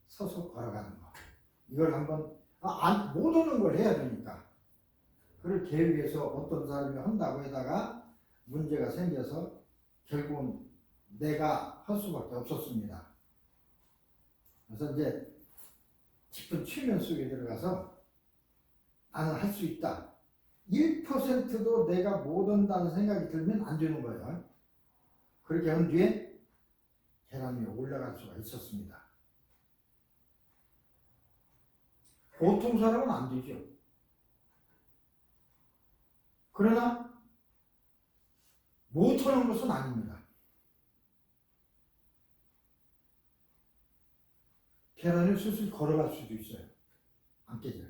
서서 걸어가는 거. 이걸 한번 못 오는 걸 해야 되니까 그걸 계획해서 어떤 사람이 한다고 하다가 문제가 생겨서 결국은 내가 할 수밖에 없었습니다. 그래서 이제 깊은 최면 속에 들어가서 나는 할 수 있다. 1%도 내가 못 한다는 생각이 들면 안 되는 거예요. 그렇게 한 뒤에 계단 위에 올라갈 수가 있었습니다. 보통 사람은 안 되죠. 그러나 못하는 것은 아닙니다. 계단을 슬슬 걸어갈 수도 있어요. 안 깨져요.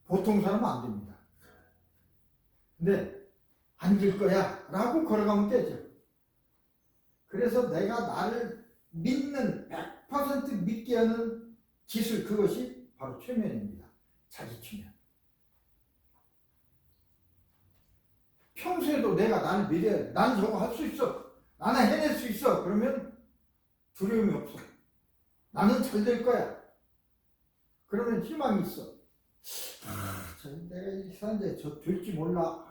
보통 사람은 안 됩니다. 근데 앉을 거야 라고 걸어가면 깨져. 그래서 내가 나를 믿는 100% 믿게 하는 기술, 그것이 바로 최면입니다. 자기 최면. 평소에도 내가 나를 믿어야 돼. 나는 저거 할 수 있어. 나는 해낼 수 있어. 그러면 두려움이 없어. 나는 잘 될 거야. 그러면 희망이 있어. 내가 이 사람인데 저 될지 몰라.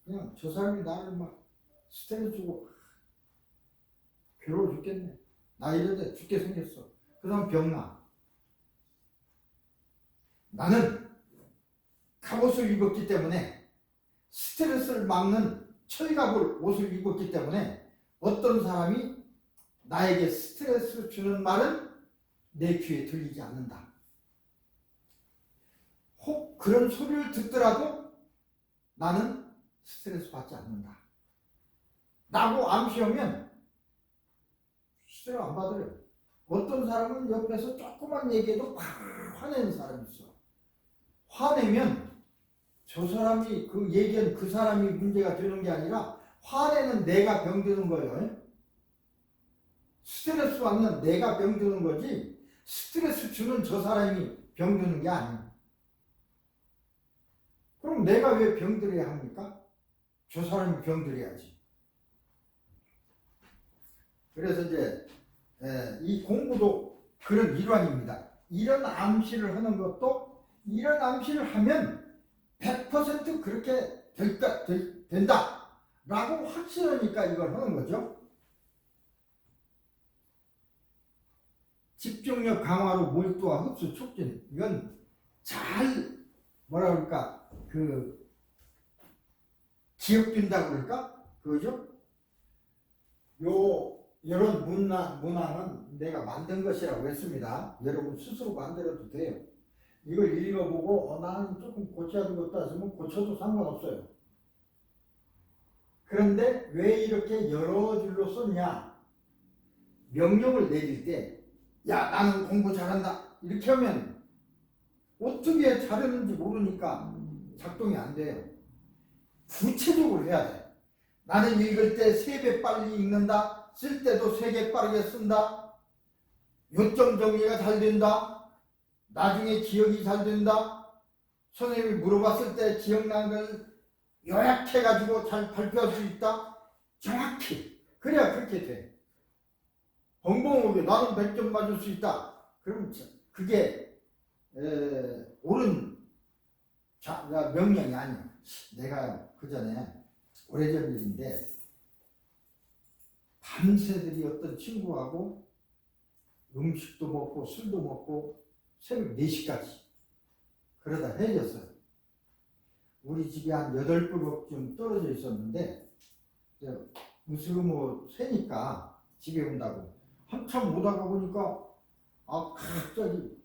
그냥 저 사람이 나를 막 스트레스 주고 괴로워 죽겠네. 나 이러다 죽게 생겼어. 그 다음 병나. 나는 갑옷을 입었기 때문에 스트레스를 막는 철갑을 옷을 입었기 때문에 어떤 사람이 나에게 스트레스 주는 말은 내 귀에 들리지 않는다. 혹 그런 소리를 듣더라도 나는 스트레스 받지 않는다. 라고 암시하면 스트레스 안 받아요. 어떤 사람은 옆에서 조그만 얘기해도 팍 화내는 사람이 있어. 화내면 저 사람이 그 얘기한 그 사람이 문제가 되는 게 아니라 화내는 내가 병드는 거예요. 스트레스 받는 내가 병드는 거지 스트레스 주는 저 사람이 병드는 게 아니에요. 그럼 내가 왜 병들어야 합니까? 저 사람이 병들어야지. 그래서 이제 이 공부도 그런 일환입니다. 이런 암시를 하는 것도 이런 암시를 하면 100% 그렇게 된다 라고 확신하니까 이걸 하는 거죠. 집중력 강화로 몰두와 흡수 촉진, 이건 잘 뭐라 그럴까 기억된다고 그럴까 그거죠. 이런 문항은 내가 만든 것이라고 했습니다. 여러분 스스로 만들어도 돼요. 이걸 읽어보고 나는 조금 고쳐야 하는 것도 있으면 고쳐도 상관없어요. 그런데 왜 이렇게 여러 줄로 썼냐? 명령을 내릴 때 야 나는 공부 잘한다 이렇게 하면 어떻게 잘했는지 모르니까 작동이 안 돼요. 구체적으로 해야 돼. 나는 읽을 때 3배 빨리 읽는다. 쓸 때도 3개 빠르게 쓴다. 요점 정리가 잘 된다. 나중에 기억이 잘 된다. 선생님이 물어봤을 때 기억난 걸 요약해가지고 잘 발표할 수 있다. 정확히. 그래야 그렇게 돼. 벙벙하게 나는 100점 맞을 수 있다. 그러면 그게 옳은 명령이 아니야. 내가 그 전에 오래전 일인데 밤새들이 어떤 친구하고 음식도 먹고 술도 먹고 새벽 4시까지 그러다 헤어졌어요. 우리 집이 한 8블럭쯤 떨어져 있었는데 무슨 새니까 집에 온다고 한참 오다가 보니까 갑자기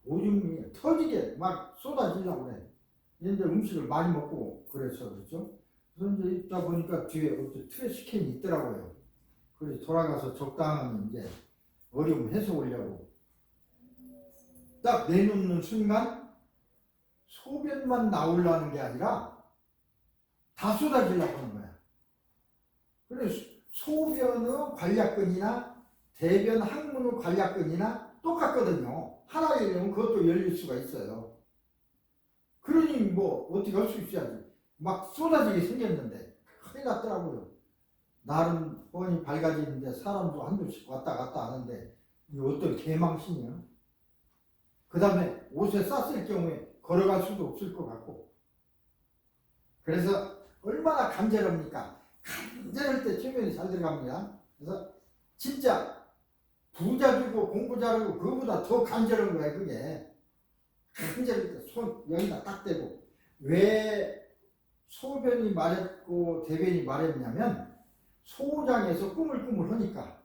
오줌이 터지게 막 쏟아지려고 그래. 근데 음식을 많이 먹고 그래서 그렇죠. 그래서 이제 있다 보니까 뒤에 트래시캔이 있더라고요. 그래서 돌아가서 적당히 이제 어려움 해소하려고 딱 내놓는 순간 소변만 나오려는 게 아니라 다 쏟아지려고 하는 거야. 그래서 소변의 관략근이나 대변 항문의 관략근이나 똑같거든요. 하나 열리면 그것도 열릴 수가 있어요. 그러니 어떻게 할 수 있어야지. 막 쏟아지게 생겼는데 큰일 났더라고요. 나름 뻔히 밝아지는데 사람도 한둘씩 왔다 갔다 하는데 이게 어떤 개망신이야. 그 다음에 옷에 쌌을 경우에 걸어갈 수도 없을 것 같고. 그래서 얼마나 간절합니까? 간절할 때 최면이 잘 들어갑니다. 그래서 진짜 부자 주고 공부 잘하고 그거보다 더 간절한 거야. 그게 간절할 때 손 여기다 딱 대고. 왜 소변이 마렵고 대변이 마렵냐면 소장에서 꾸물꾸물 하니까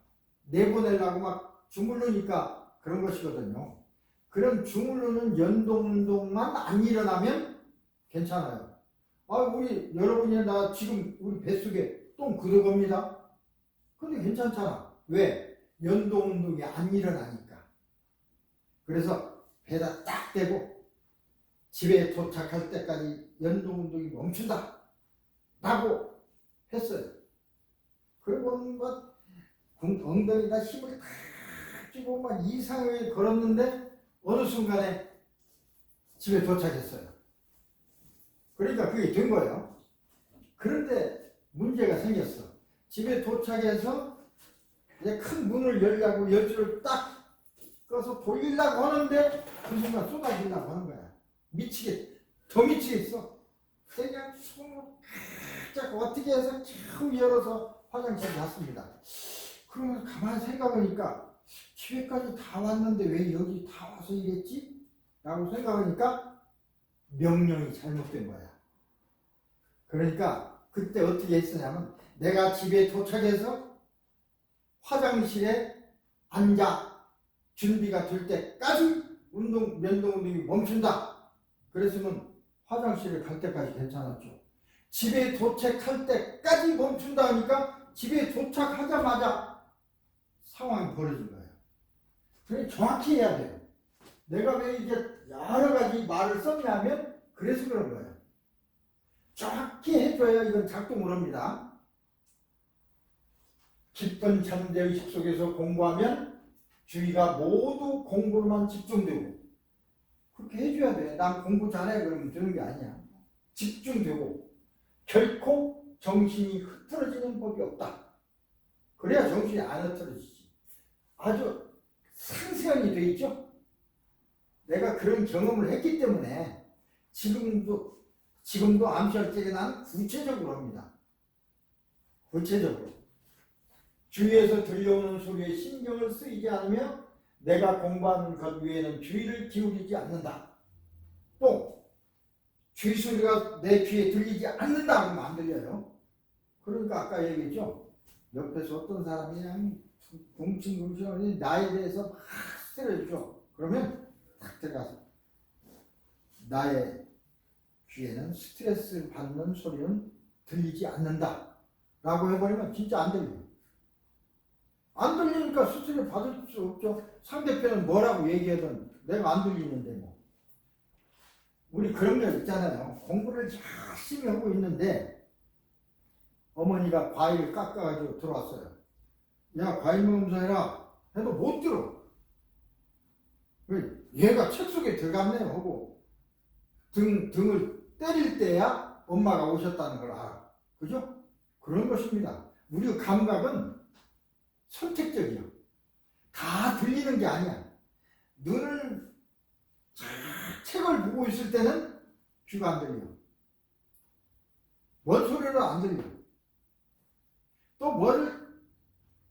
내보내려고 막 주물르니까 그런 것이거든요. 그런 주물르는 연동운동만 안 일어나면 괜찮아요. 여러분이 나 지금 우리 뱃속에 똥 그러겁니다. 근데 괜찮잖아. 왜? 연동운동이 안 일어나니까. 그래서 배에다 딱 대고 집에 도착할 때까지 연동운동이 멈춘다 라고 했어요. 그리고 엉덩이다 힘을 탁 주고 막 이상하게 걸었는데 어느 순간에 집에 도착했어요. 그러니까 그게 된 거예요. 그런데 문제가 생겼어. 집에 도착해서 이제 큰 문을 열려고 열줄을 딱 꺼서 돌리려고 하는데 그 순간 쏟아지려고 하는 거야. 더 미치겠어. 그냥 손을 쫙 어떻게 해서 처음 열어서 화장실에 갔습니다. 그러면 가만히 생각하니까 집에까지 다 왔는데 왜 여기 다 와서 이랬지? 라고 생각하니까 명령이 잘못된 거야. 그러니까 그때 어떻게 했으냐면 내가 집에 도착해서 화장실에 앉아 준비가 될 때까지 면도운동이 멈춘다. 그랬으면 화장실에 갈 때까지 괜찮았죠. 집에 도착할 때까지 멈춘다 하니까 집에 도착하자마자 상황이 벌어진 거예요. 그러니까 정확히 해야 돼요. 내가 왜 이게 여러 가지 말을 썼냐면 그래서 그런 거예요. 정확히 해줘야 이건 작동을 합니다. 깊은 잠재의식 속에서 공부하면 주의가 모두 공부로만 집중되고 그렇게 해줘야 돼. 난 공부 잘해 그러면 되는 게 아니야. 집중되고 결코 정신이 흐트러지는 법이 없다. 그래야 정신이 안 흐트러지지. 아주 상세하게 돼 있죠. 내가 그런 경험을 했기 때문에 지금도 암시할때 난 구체적으로 합니다. 구체적으로. 주위에서 들려오는 소리에 신경을 쓰이지 않으며 내가 공부하는 것 위에는 주의를 기울이지 않는다. 또 주위 소리가 내 귀에 들리지 않는다 하면 안 들려요. 그러니까 아까 얘기했죠. 옆에서 어떤 사람이 그냥 뭉칭뭉칭 나에 대해서 막 쓰러져. 그러면 딱 들어가서 나의 귀에는 스트레스 받는 소리는 들리지 않는다 라고 해버리면 진짜 안 들려요. 안 들리니까 스트레스 받을 수 없죠. 상대편은 뭐라고 얘기하든 내가 안 들리는데 뭐. 우리 그런 게 있잖아요. 공부를 열심히 하고 있는데 어머니가 과일 깎아가지고 들어왔어요. 야, 과일 먹으면서 해라 해도 못 들어. 얘가 책 속에 들어갔네 하고 등을 때릴 때야 엄마가 오셨다는 걸 알아. 그죠? 그런 것입니다. 우리 감각은 선택적이야. 다 들리는 게 아니야. 눈을 책을 보고 있을 때는 귀가 안 들려. 뭔 소리도 안 들려. 또 뭘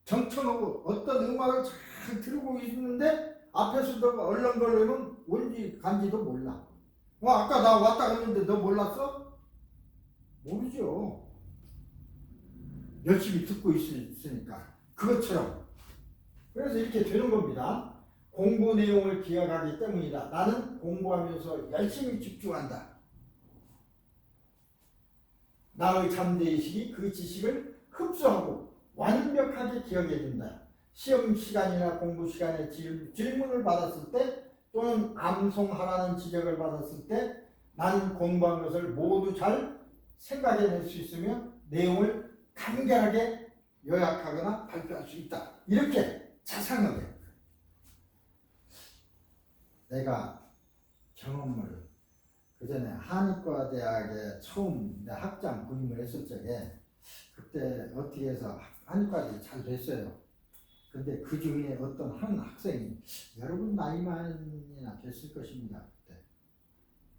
정청하고 어떤 음악을 잘 들고 있는데 앞에서 얼렁거리면 뭔지 간지도 몰라. 아까 나 왔다 갔는데 너 몰랐어? 모르죠. 열심히 듣고 있으니까. 그것처럼. 그래서 이렇게 되는 겁니다. 공부 내용을 기억하기 때문이다. 나는 공부하면서 열심히 집중한다. 나의 잠재의식이 그 지식을 흡수하고 완벽하게 기억해 준다. 시험 시간이나 공부 시간에 질문을 받았을 때 또는 암송하라는 지적을 받았을 때 나는 공부한 것을 모두 잘 생각해낼 수 있으며 내용을 간결하게 요약하거나 발표할 수 있다. 이렇게 자상하게 내가 경험을 그전에 한의과대학에 처음 내 학장 부임을 했을 적에 그때 어떻게 해서 한의과대학이 잘 됐어요. 근데 그 중에 어떤 한 학생이 여러분 나이만이나 됐을 것입니다. 그때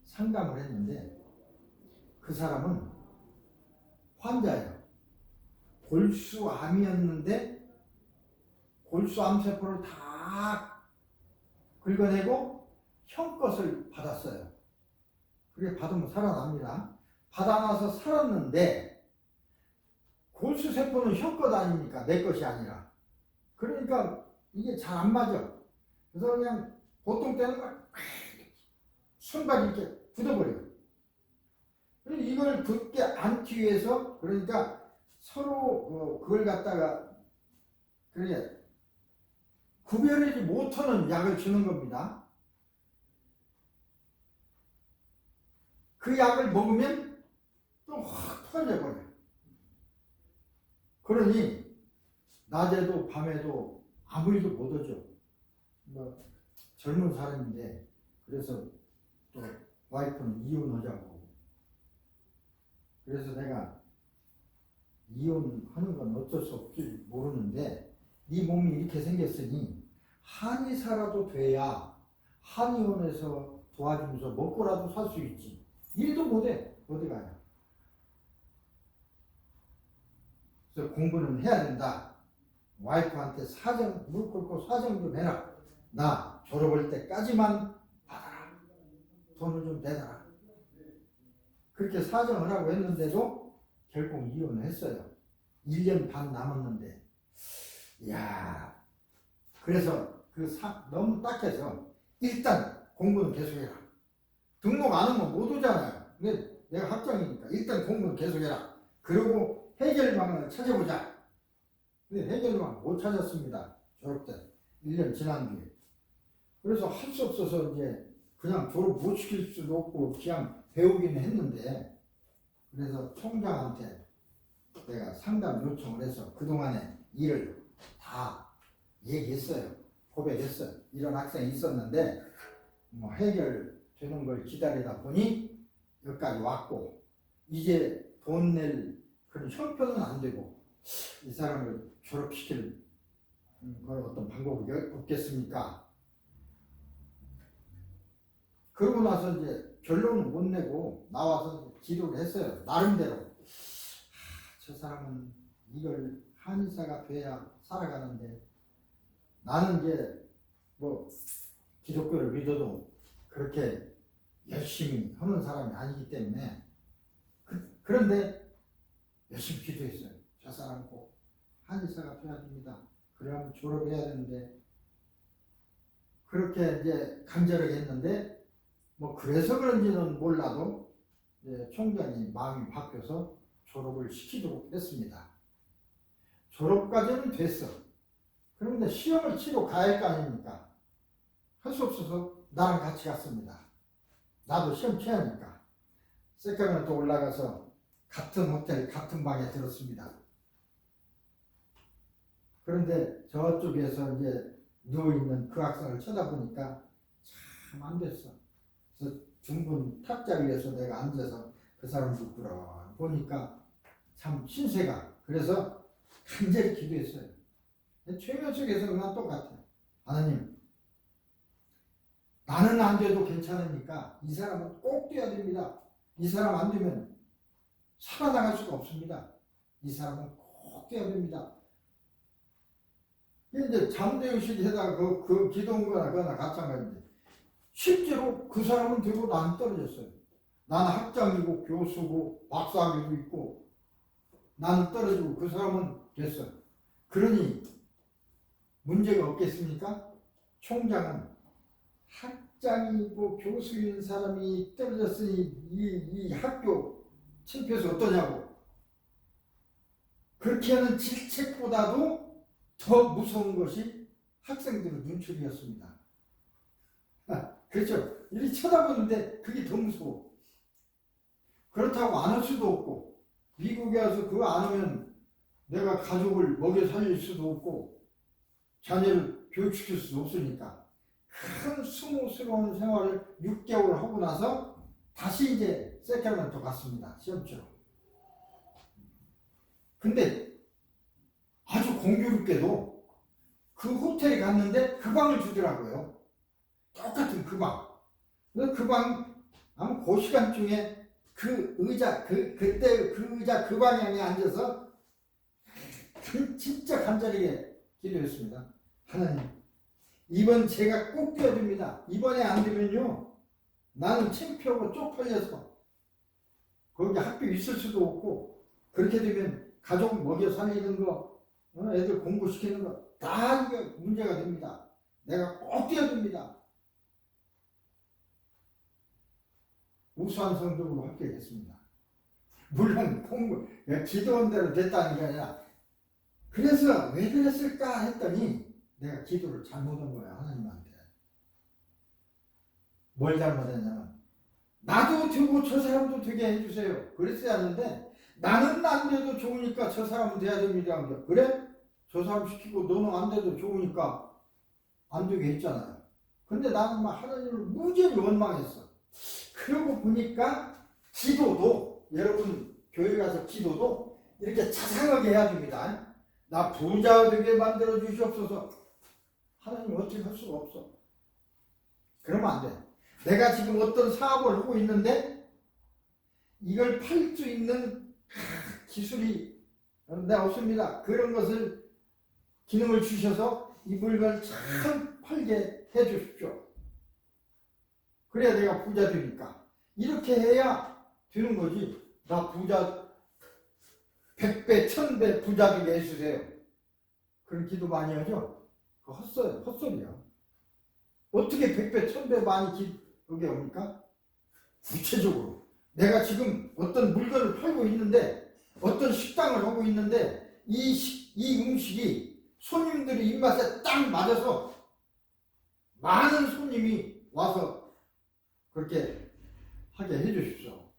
상담을 했는데 그 사람은 환자예요. 골수암이었는데 골수암 세포를 다 긁어내고 형 것을 받았어요. 그게 받으면 살아납니다. 받아나서 살았는데 골수 세포는 형 것 아닙니까? 내 것이 아니라. 그러니까 이게 잘 안 맞아. 그래서 그냥 보통 때는 막 손발이 이렇게 굳어버려요. 이걸 굳게 않기 위해서 그러니까 서로 그걸 갖다가 그게 구별하지 못하는 약을 주는 겁니다. 그 약을 먹으면 또 확 터져버려요. 그러니 낮에도 밤에도 아무 일도 못하죠. 뭐 젊은 사람인데 그래서 또 와이프는 이혼하자고. 그래서 내가 이혼하는 건 어쩔 수 없지 모르는데 네 몸이 이렇게 생겼으니 한의사라도 돼야 한의원에서 도와주면서 먹고라도 살 수 있지. 일도 못해. 어디 가냐. 그래서 공부는 해야 된다. 와이프한테 무릎 꿇고 사정 좀 해라. 나 졸업할 때까지만 받아라. 돈을 좀 내놔라. 그렇게 사정을 하고 했는데도 결국 이혼을 했어요. 1년 반 남았는데. 이야. 그래서 너무 딱해서 일단 공부는 계속해라. 등록 안 하면 못 오잖아요. 근데 내가 학장이니까 일단 공부는 계속해라. 그리고 해결방안을 찾아보자. 근데 해결방 못 찾았습니다. 졸업 때 1년 지난 뒤에. 그래서 할 수 없어서 이제 그냥 졸업 못 시킬 수도 없고 그냥 배우기는 했는데 그래서 총장한테 내가 상담 요청을 해서 그동안의 일을 다 얘기했어요. 고백했어요. 이런 학생이 있었는데 뭐 해결되는 걸 기다리다 보니 여기까지 왔고 이제 돈 낼 그런 형편은 안 되고 이 사람을 졸업시킬 걸 어떤 방법이 없겠습니까? 그러고 나서 이제 결론을 못 내고 나와서 기도를 했어요. 나름대로. 저 사람은 이걸 한의사가 돼야 살아가는데 나는 이제 뭐 기독교를 믿어도 그렇게 열심히 하는 사람이 아니기 때문에 그런데 열심히 기도했어요. 저 사람 꼭 한의사가 돼야 됩니다. 그래야 졸업해야 되는데 그렇게 이제 간절하게 했는데 뭐 그래서 그런지는 몰라도 총장이 마음이 바뀌어서 졸업을 시키도록 했습니다. 졸업까지는 됐어. 그런데 시험을 치러 가야 할 거 아닙니까? 할 수 없어서 나랑 같이 갔습니다. 나도 시험 쳐야 하니까. 세카멘토 올라가서 같은 호텔, 같은 방에 들었습니다. 그런데 저쪽에서 이제 누워있는 그 학생을 쳐다보니까 참 안 됐어. 그래서 둥근 탁자 위에서 내가 앉아서 그 사람을 부끄러워 보니까 참 신세가. 그래서 간절히 기도했어요. 최면속에서 그냥 똑같아요. 하나님, 나는 안 돼도 괜찮으니까 이 사람은 꼭 돼야 됩니다. 이 사람 안 되면 살아나갈 수가 없습니다. 이 사람은 꼭 돼야 됩니다. 이제 잠재의식에다가 그 기도한 거나 그거나 마찬가지인데 실제로 그 사람은 되고 난 떨어졌어요. 나는 학장이고 교수고 박사학위도 있고 나는 떨어지고 그 사람은 됐어요. 그러니 문제가 없겠습니까? 총장은 학장이고 교수인 사람이 떨어졌으니 이 학교 창피해서 어떠냐고. 그렇게 하는 질책보다도 더 무서운 것이 학생들의 눈초리였습니다. 그렇죠? 이렇게 쳐다보는데 그게 더 무서워. 그렇다고 안 할 수도 없고 미국에 와서 그거 안 하면 내가 가족을 먹여 살릴 수도 없고 자녀를 교육시킬 수도 없으니까 큰 수모스러운 생활을 6개월 하고 나서 다시 이제 세카멘토 갔습니다. 시험 치러. 근데 아주 공교롭게도 그 호텔에 갔는데 그 방을 주더라고요. 똑같은 그 방. 그 방, 아마 그 시간중에 그 의자, 그때 그 의자 그 방향에 앉아서 진짜 간절하게 기도했습니다. 하나님, 이번 제가 꼭 돼야 됩니다. 이번에 안 되면요, 나는 창피하고 쪽팔려서 거기 학교 있을 수도 없고, 그렇게 되면 가족 먹여 살리는 거, 애들 공부시키는 거, 다 이게 문제가 됩니다. 내가 꼭 돼야 됩니다. 우수한 성적으로 합격했습니다. 물론 기도한 대로 됐다는 게 아니라, 그래서 왜 그랬을까 했더니 내가 기도를 잘못한 거야. 하나님한테. 뭘 잘못했냐면 나도 되고 저 사람도 되게 해주세요. 그랬어야 하는데 나는 안 돼도 좋으니까 저 사람은 돼야 됩니다. 그래? 저 사람 시키고 너는 안 돼도 좋으니까 안 되게 했잖아요. 근데 나는 막 하나님을 무지하게 원망했어. 그러고 보니까 기도도, 여러분 교회 가서 기도도 이렇게 자상하게 해야 됩니다. 나 부자 되게 만들어 주시옵소서. 하나님 어떻게 할 수가 없어. 그러면 안 돼. 내가 지금 어떤 사업을 하고 있는데 이걸 팔 수 있는 기술이 내가 없습니다. 그런 것을 기능을 주셔서 이 물건을 잘 팔게 해 주십시오. 그래야 내가 부자 되니까. 이렇게 해야 되는 거지. 나 부자 100배, 1000배 부자 되게 해주세요. 그런 기도 많이 하죠? 그거 헛소리야. 어떻게 100배, 1000배 많이 그게 옵니까? 구체적으로. 내가 지금 어떤 물건을 팔고 있는데, 어떤 식당을 하고 있는데, 이 음식이 손님들의 입맛에 딱 맞아서 많은 손님이 와서 그렇게 하게 해주십시오.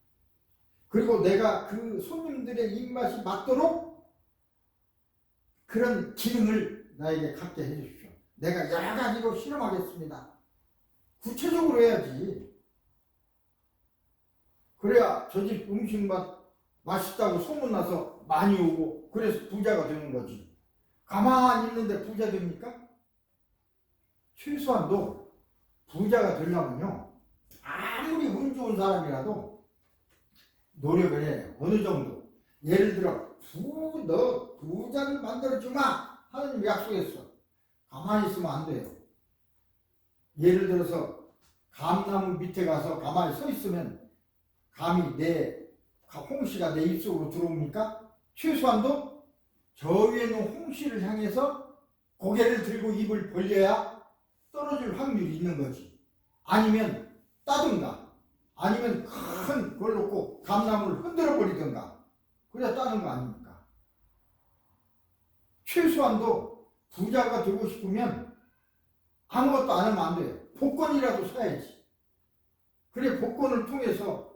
그리고 내가 그 손님들의 입맛이 맞도록 그런 기능을 나에게 갖게 해주십시오. 내가 여러 가지로 실험하겠습니다. 구체적으로 해야지. 그래야 저 집 음식 맛있다고 소문나서 많이 오고 그래서 부자가 되는 거지. 가만히 있는데 부자 됩니까? 최소한도 부자가 되려면요, 아무리 운 좋은 사람이라도 노력을 해요. 어느 정도. 예를 들어 너 부자를 만들어주마 하나님 약속했어. 가만히 있으면 안 돼요. 예를 들어서 감나무 밑에 가서 가만히 서 있으면 감이 홍시가 내 입속으로 들어옵니까? 최소한도 저 위에 있는 홍시를 향해서 고개를 들고 입을 벌려야 떨어질 확률이 있는 거지. 아니면 따든가, 아니면 큰 걸 놓고 감나무를 흔들어 버리든가, 그래야 따는 거 아닙니까? 최소한도 부자가 되고 싶으면 아무것도 안 하면 안 돼요. 복권이라도 사야지. 그래 복권을 통해서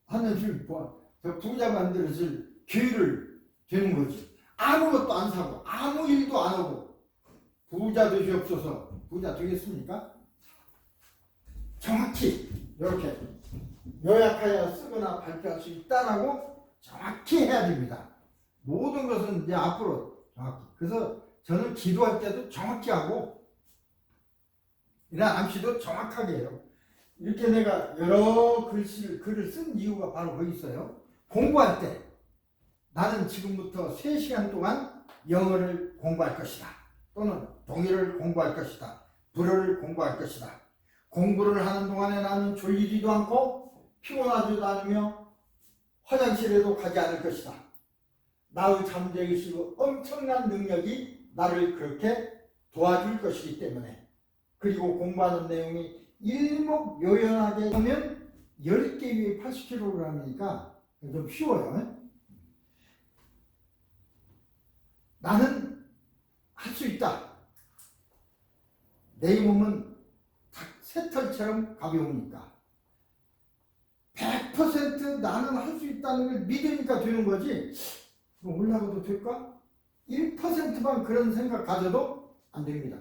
하나님 부자 만들어질 기회를 되는 거지. 아무것도 안 사고 아무 일도 안 하고 부자 되시옵소서. 부자 되겠습니까? 정확히 이렇게 요약하여 쓰거나 발표할 수 있다라고 정확히 해야 됩니다. 모든 것은 이제 앞으로 정확히. 그래서 저는 기도할 때도 정확히 하고 이런 암시도 정확하게 해요. 이렇게 내가 여러 글을 쓴 이유가 바로 거기 있어요. 공부할 때 나는 지금부터 3시간 동안 영어를 공부할 것이다. 또는 동의를 공부할 것이다. 불어를 공부할 것이다. 공부를 하는 동안에 나는 졸리지도 않고 피곤하지도 않으며 화장실에도 가지 않을 것이다. 나의 잠재의식 엄청난 능력이 나를 그렇게 도와줄 것이기 때문에. 그리고 공부하는 내용이 일목요연하게 하면 10개 위에 80kg이니까 좀 쉬워요. 나는 할 수 있다. 내 몸은 새털처럼 가벼우니까 100% 나는 할 수 있다는 걸 믿으니까 되는 거지. 그럼 올라가도 될까? 1%만 그런 생각 가져도 안 됩니다.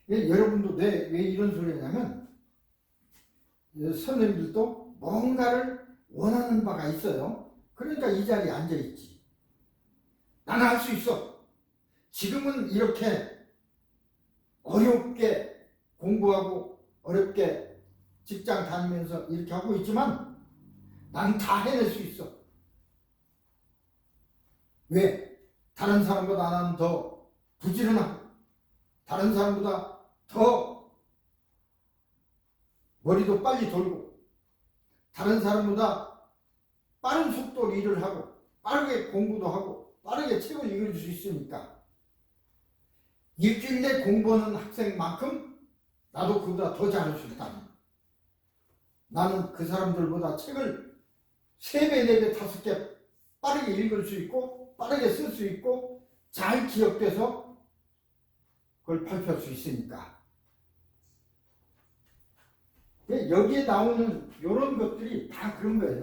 여러분도 왜 이런 소리 하냐면 선생님들도 뭔가를 원하는 바가 있어요. 그러니까 이 자리에 앉아있지. 나는 할 수 있어. 지금은 이렇게 어렵게 공부하고 어렵게 직장 다니면서 이렇게 하고 있지만 난 다 해낼 수 있어. 왜? 다른 사람보다 나는 더 부지런하고 다른 사람보다 더 머리도 빨리 돌고 다른 사람보다 빠른 속도로 일을 하고 빠르게 공부도 하고 빠르게 책을 읽을 수 있으니까 일주일 내 공부하는 학생만큼 나도 그보다 더 잘할 수 있다. 나는 그 사람들보다 책을 3배, 4배, 5개 빠르게 읽을 수 있고 빠르게 쓸 수 있고 잘 기억돼서 그걸 발표할 수 있으니까. 여기에 나오는 이런 것들이 다 그런 거예요.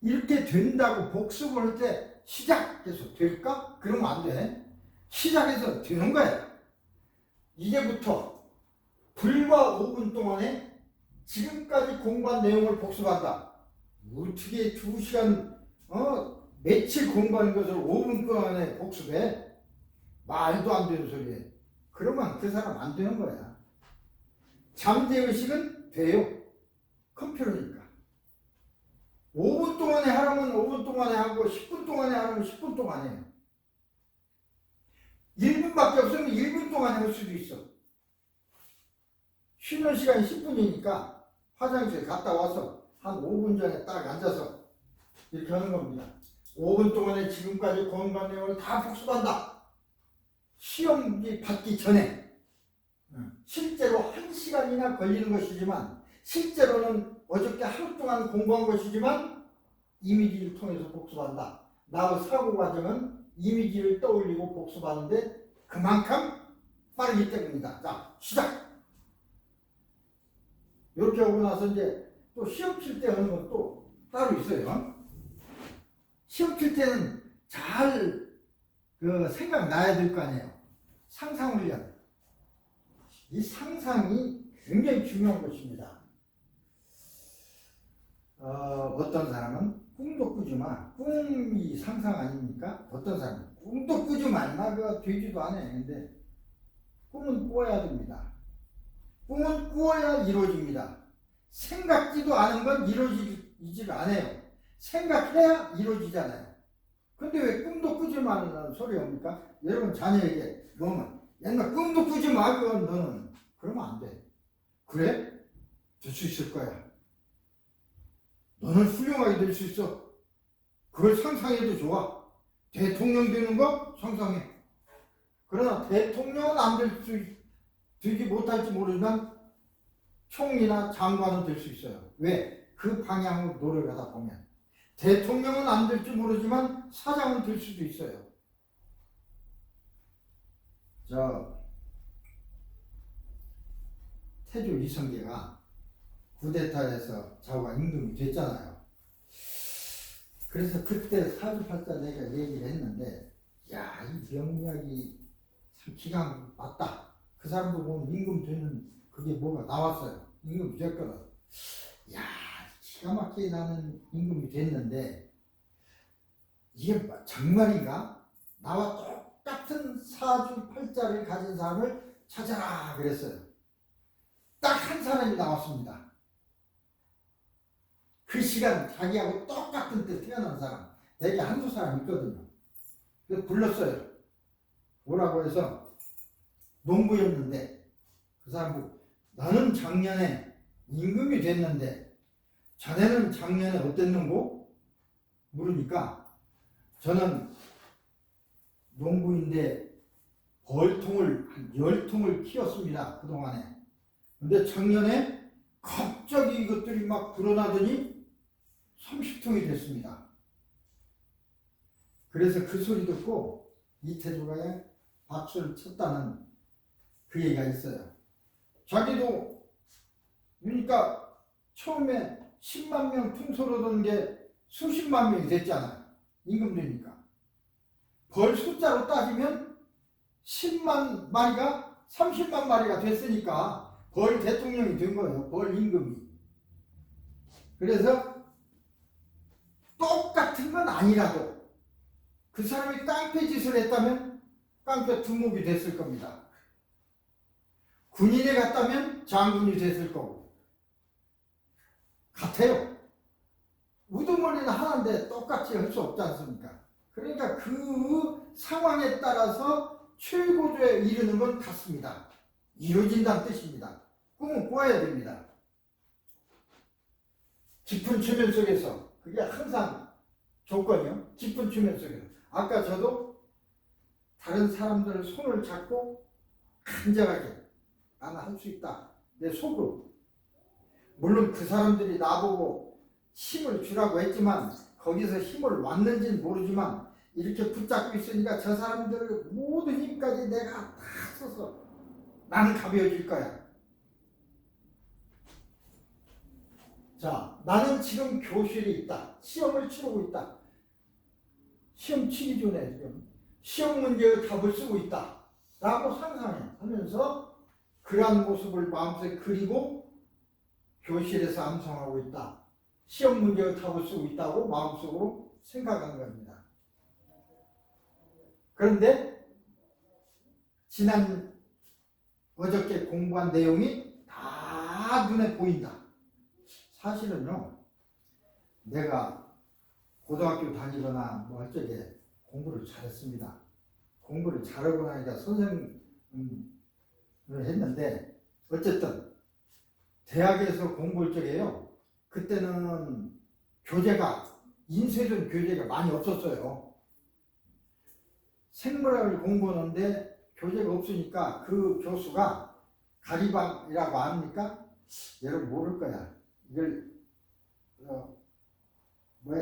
이렇게 된다고 복습을 할 때 시작해서 될까? 그러면 안 돼. 시작해서 되는 거야. 이제부터 불과 5분 동안에 지금까지 공부한 내용을 복습한다. 어떻게 2시간 며칠 공부하는 것을 5분 동안에 복습해? 말도 안 되는 소리에. 그러면 그 사람 안 되는 거야. 잠재의식은 돼요. 컴퓨터니까. 5분 동안에 하라면 5분 동안에 하고 10분 동안에 하라면 10분 동안에 해요. 1분밖에 없으면 1분 동안에 할 수도 있어. 쉬는 시간이 10분이니까 화장실 갔다 와서 한 5분 전에 딱 앉아서 이렇게 하는 겁니다. 5분 동안에 지금까지 공부한 내용을 다 복습한다. 시험이 받기 전에 실제로 1시간이나 걸리는 것이지만 실제로는 어저께 하루 동안 공부한 것이지만 이미지를 통해서 복습한다. 나의 사고 과정은 이미지를 떠올리고 복습하는데 그만큼 빠르기 때문이다. 자, 시작! 이렇게 하고 나서 이제 또 시험 칠 때 하는 건 또 따로 있어요. 시험 칠 때는 잘 생각나야 될 거 아니에요. 상상훈련. 이 상상이 굉장히 중요한 것입니다. 어떤 사람은 꿈도 꾸지 마. 꿈이 상상 아닙니까? 어떤 사람은 꿈도 꾸지 말나 그 되지도 않아. 근데 꿈은 꾸어야 됩니다. 꿈은 꾸어야 이루어집니다. 생각지도 않은 건 이루어지지가 않아요. 생각해야 이루어지잖아요. 근데 왜 꿈도 꾸지 말라는 소리입니까? 여러분 자녀에게 너는 옛날 꿈도 꾸지 마 그건 너는 그러면 안 돼. 그래? 될 수 있을 거야. 너는 훌륭하게 될 수 있어. 그걸 상상해도 좋아. 대통령 되는 거 상상해. 그러나 대통령은 안 되지 못할지 모르지만 총리나 장관은 될 수 있어요. 왜? 그 방향으로 노력하다 보면. 대통령은 안 될지 모르지만 사장은 될 수도 있어요. 태조 이성계가 쿠데타에서 자우가 임금이 됐잖아요. 그래서 그때 사주팔자 내가 얘기를 했는데, 야, 이 명리학이 참 기가 맞다. 그 사람도 보면 임금 되는 그게 뭐가 나왔어요. 임금 됐거든. 야, 기가 막히게 나는 임금이 됐는데, 이게 정말인가? 나와 똑같은 사주팔자를 가진 사람을 찾아라 그랬어요. 딱 한 사람이 나왔습니다. 그 시간 자기하고 똑같은 때 태어난 사람 대개 한두 사람 있거든요. 그래서 불렀어요. 뭐라고 해서 농부였는데 그 사람 보고 나는 작년에 임금이 됐는데 자네는 작년에 어땠는고? 물으니까 저는 농부인데 벌통을 한 10통을 키웠습니다. 그동안에. 근데 작년에 갑자기 이것들이 막 불어나더니 30통이 됐습니다. 그래서 그 소리 듣고 이태조가 박수를 쳤다는 그 얘기가 있어요. 자기도 그러니까 처음에 10만 명 통솔하던 게 수십만 명이 됐잖아요. 임금 되니까. 벌 숫자로 따지면 10만 마리가 30만 마리가 됐으니까 벌 대통령이 된 거예요. 벌 임금이. 그래서 똑같은 건 아니라도 그 사람이 깡패 짓을 했다면 깡패 두목이 됐을 겁니다. 군인에 갔다면 장군이 됐을 거고. 같아요. 우두머리는 하나인데 똑같이 할 수 없지 않습니까? 그러니까 그 상황에 따라서 최고조에 이르는 건 같습니다. 이루어진다는 뜻입니다. 꿈은 꾸어야 됩니다. 깊은 최면 속에서 그게 항상 조건이요. 깊은 최면 속에서. 아까 저도 다른 사람들 손을 잡고 간절하게 나는 할 수 있다. 내 속으로. 물론 그 사람들이 나보고 힘을 주라고 했지만 거기서 힘을 왔는지는 모르지만 이렇게 붙잡고 있으니까 저 사람들의 모든 힘까지 내가 다 써서 나는 가벼워질 거야. 자, 나는 지금 교실에 있다. 시험을 치르고 있다. 시험 치기 전에 지금 시험 문제의 답을 쓰고 있다. 라고 상상해 하면서 그러한 모습을 마음속에 그리고 교실에서 암송하고 있다. 시험 문제의 답을 쓰고 있다고 마음속으로 생각하는 겁니다. 그런데 어저께 공부한 내용이 다 눈에 보인다. 사실은요, 내가 고등학교 다니거나 뭐 할 적에 공부를 잘했습니다. 공부를 잘하고 나니까 선생님을 했는데 어쨌든 대학에서 공부할 적에요. 그때는 인쇄된 교재가 많이 없었어요. 생물학을 공부하는데 교재가 없으니까 그 교수가 가리방이라고 아닙니까? 여러분 모를 거야. 이걸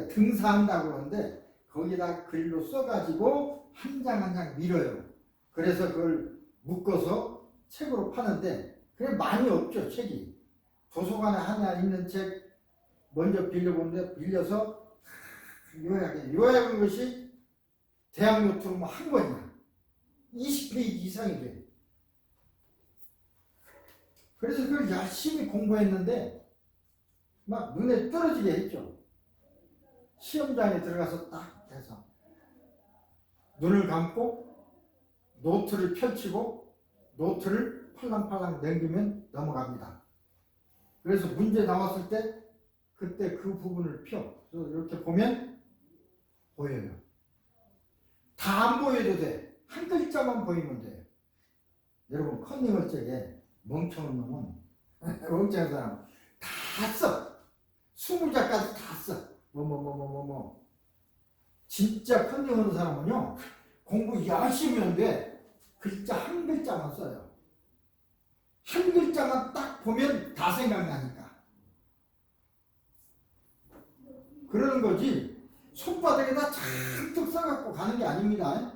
등사한다고 그러는데 거기다 글로 써가지고 한 장 한 장 밀어요. 그래서 그걸 묶어서 책으로 파는데 그게 많이 없죠. 책이. 도서관에 하나 있는 책 먼저 빌려보는데 빌려서 요약한 것이 대학 노트로 한 권이야. 20페이지 이상이 돼. 그래서 그걸 열심히 공부했는데 막 눈에 떨어지게 했죠. 시험장에 들어가서 딱 해서 눈을 감고 노트를 펼치고 노트를 팔랑팔랑 넘기면 넘어갑니다. 그래서 문제 나왔을 때 그때 그 부분을 펴. 그래서 이렇게 보면 보여요. 다 안 보여도 돼. 한 글자만 보이면 돼요. 여러분 컨닝할 적에 멍청한 놈은 멍청한 사람 다 써. 20자까지 다 써. 진짜 컨닝하는 사람은요 공부 열심히 하는데 글자 한 글자만 써요. 한 글자만 딱 보면 다 생각나니까. 그러는 거지 손바닥에다 잔뜩 써갖고 가는 게 아닙니다.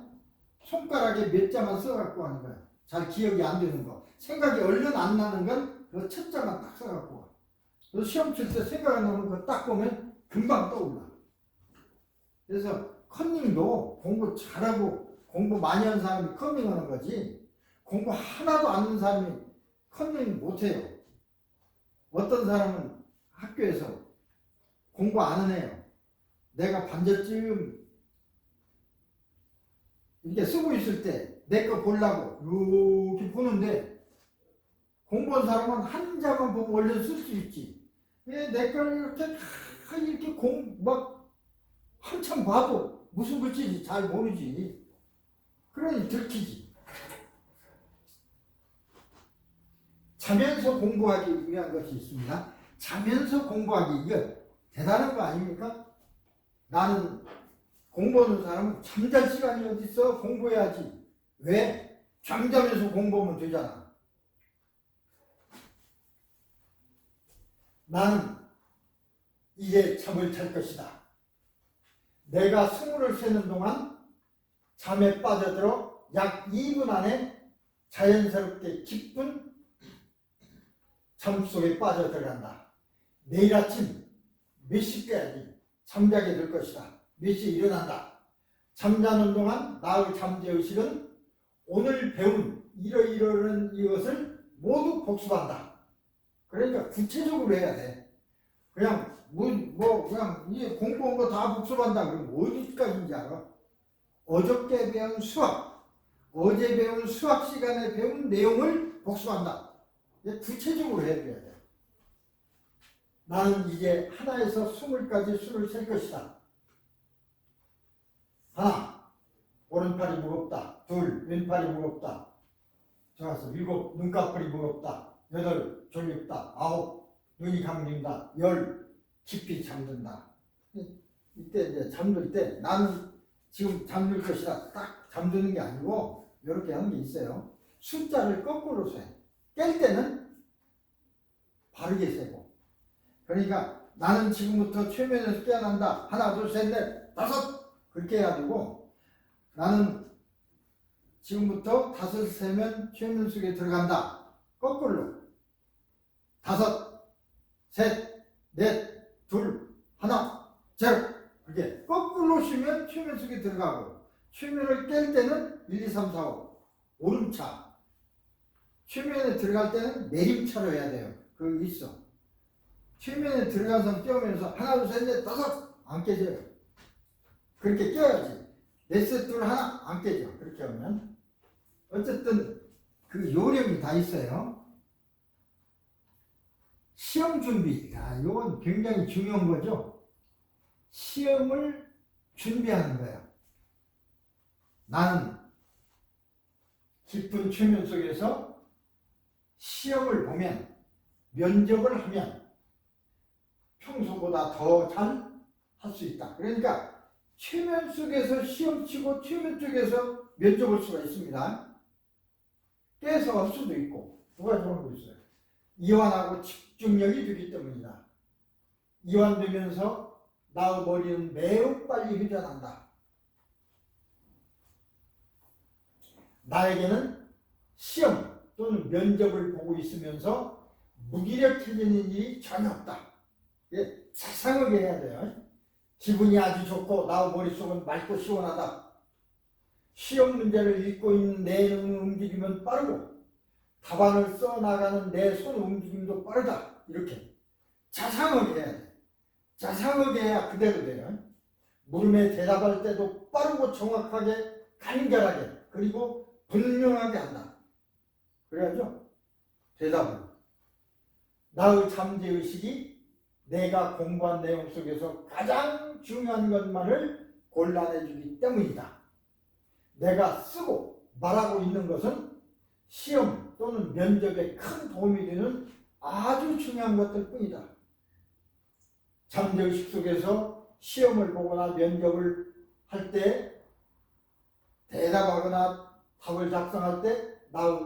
손가락에 몇 자만 써갖고 하는 거야. 잘 기억이 안 되는 거. 생각이 얼른 안 나는 건 그 첫 자만 딱 써갖고 와. 그래서 시험 칠 때 생각 안 나는 거 딱 보면 금방 떠올라. 그래서 컨닝도 공부 잘하고 공부 많이 하는 사람이 컨닝하는 거지 공부 하나도 안 하는 사람이 컨닝 못해요. 어떤 사람은 학교에서 공부 안 하네요. 내가 반절쯤 이렇게 쓰고 있을 때 내 거 보려고 이렇게 보는데 공부한 사람은 한 자만 보고 얼른 쓸 수 있지. 왜 내 걸 이렇게 막 한참 봐도 무슨 글씨인지 잘 모르지. 그러니 들키지. 자면서 공부하기 위한 것이 있습니다. 자면서 공부하기 이거 대단한 거 아닙니까? 나는 공부하는 사람은 잠잘 시간이 어디 있어? 공부해야지. 왜? 잠자면서 공부하면 되잖아. 나는 이제 잠을 잘 것이다. 내가 스물을 세는 동안 잠에 빠져들어 약 2분 안에 자연스럽게 깊은 잠 속에 빠져들어간다. 내일 아침 몇 시까지 잠자게 될 것이다. 몇 시에 일어난다. 잠자는 동안 나의 잠재의식은 오늘 배운 이러이러한 이것을 모두 복습한다. 그러니까 구체적으로 해야 돼. 그냥 그냥 이 공부한 거 다 복습한다. 그러면 어디까지인지 알아? 어저께 배운 수학, 어제 배운 수학 시간에 배운 내용을 복습한다. 구체적으로 해야 돼. 나는 이제 하나에서 20까지 수를 셀 것이다. 하나, 오른팔이 무겁다. 둘, 왼팔이 무겁다. 좋았어. 7, 눈꺼풀이 무겁다. 8, 졸립다. 9, 눈이 감긴다. 10, 깊이 잠든다. 이때 이제 잠들 때 나는 지금 잠들 것이다. 딱 잠드는 게 아니고 이렇게 하는 게 있어요. 숫자를 거꾸로 세. 깰 때는 바르게 세고. 그러니까 나는 지금부터 최면에서 깨어난다. 하나, 둘, 셋, 넷, 다섯. 그렇게 해야 되고 나는 지금부터 5 세면 최면 속에 들어간다. 거꾸로. 5, 셋, 넷, 둘, 하나, 제로. 그렇게 거꾸로 쉬면 최면 속에 들어가고 최면을 깰 때는 1, 2, 3, 4, 5 오름차. 최면에 들어갈 때는 내림차로 해야 돼요. 그거 있어. 최면에 들어가서 깨우면서 하나, 둘, 셋, 넷, 다섯 안 깨져요. 그렇게 깨야지. 넷, 둘, 하나 안 깨져. 그렇게 하면 어쨌든 그 요령이 다 있어요. 시험 준비. 이건 굉장히 중요한 거죠. 시험을 준비하는 거예요. 나는 깊은 최면 속에서 시험을 보면 면접을 하면 평소보다 더 잘 할 수 있다. 그러니까 최면 속에서 시험 치고 최면 쪽에서 면접할 수가 있습니다. 깨서 할 수도 있고 두 가지 방법이 있어요. 이완하고 집중력이 되기 때문이다. 이완되면서 나의 머리는 매우 빨리 회전한다. 나에게는 시험 또는 면접을 보고 있으면서 무기력해지는 일이 전혀 없다. 세상하게 해야 돼요. 기분이 아주 좋고 나의 머릿속은 맑고 시원하다. 시험 문제를 읽고 있는 내 눈 움직임은 빠르고 답안을 써나가는 내 손 움직임도 빠르다. 이렇게 자상하게 해야 돼. 자상하게 해야 그대로 돼요. 물음에 대답할 때도 빠르고 정확하게 간결하게 그리고 분명하게 한다. 그래야죠. 대답을. 나의 잠재의식이 내가 공부한 내용 속에서 가장 중요한 것만을 골라내주기 때문이다. 내가 쓰고 말하고 있는 것은 시험 또는 면접에 큰 도움이 되는 아주 중요한 것들 뿐이다. 잠재의식 속에서 시험을 보거나 면접을 할 때 대답하거나 답을 작성할 때 나의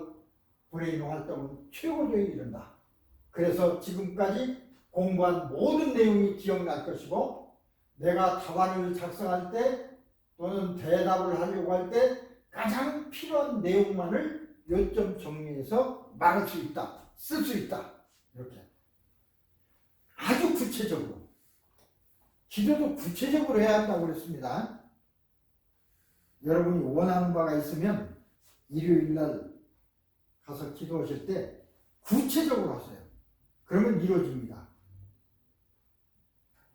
브레인 활동은 최고조에 이른다. 그래서 지금까지 공부한 모든 내용이 기억날 것이고 내가 답안을 작성할 때 또는 대답을 하려고 할 때 가장 필요한 내용만을 요점 정리해서 말할 수 있다. 쓸 수 있다. 이렇게 아주 구체적으로 기도도 구체적으로 해야 한다고 그랬습니다. 여러분이 원하는 바가 있으면 일요일날 가서 기도하실 때 구체적으로 하세요. 그러면 이루어집니다.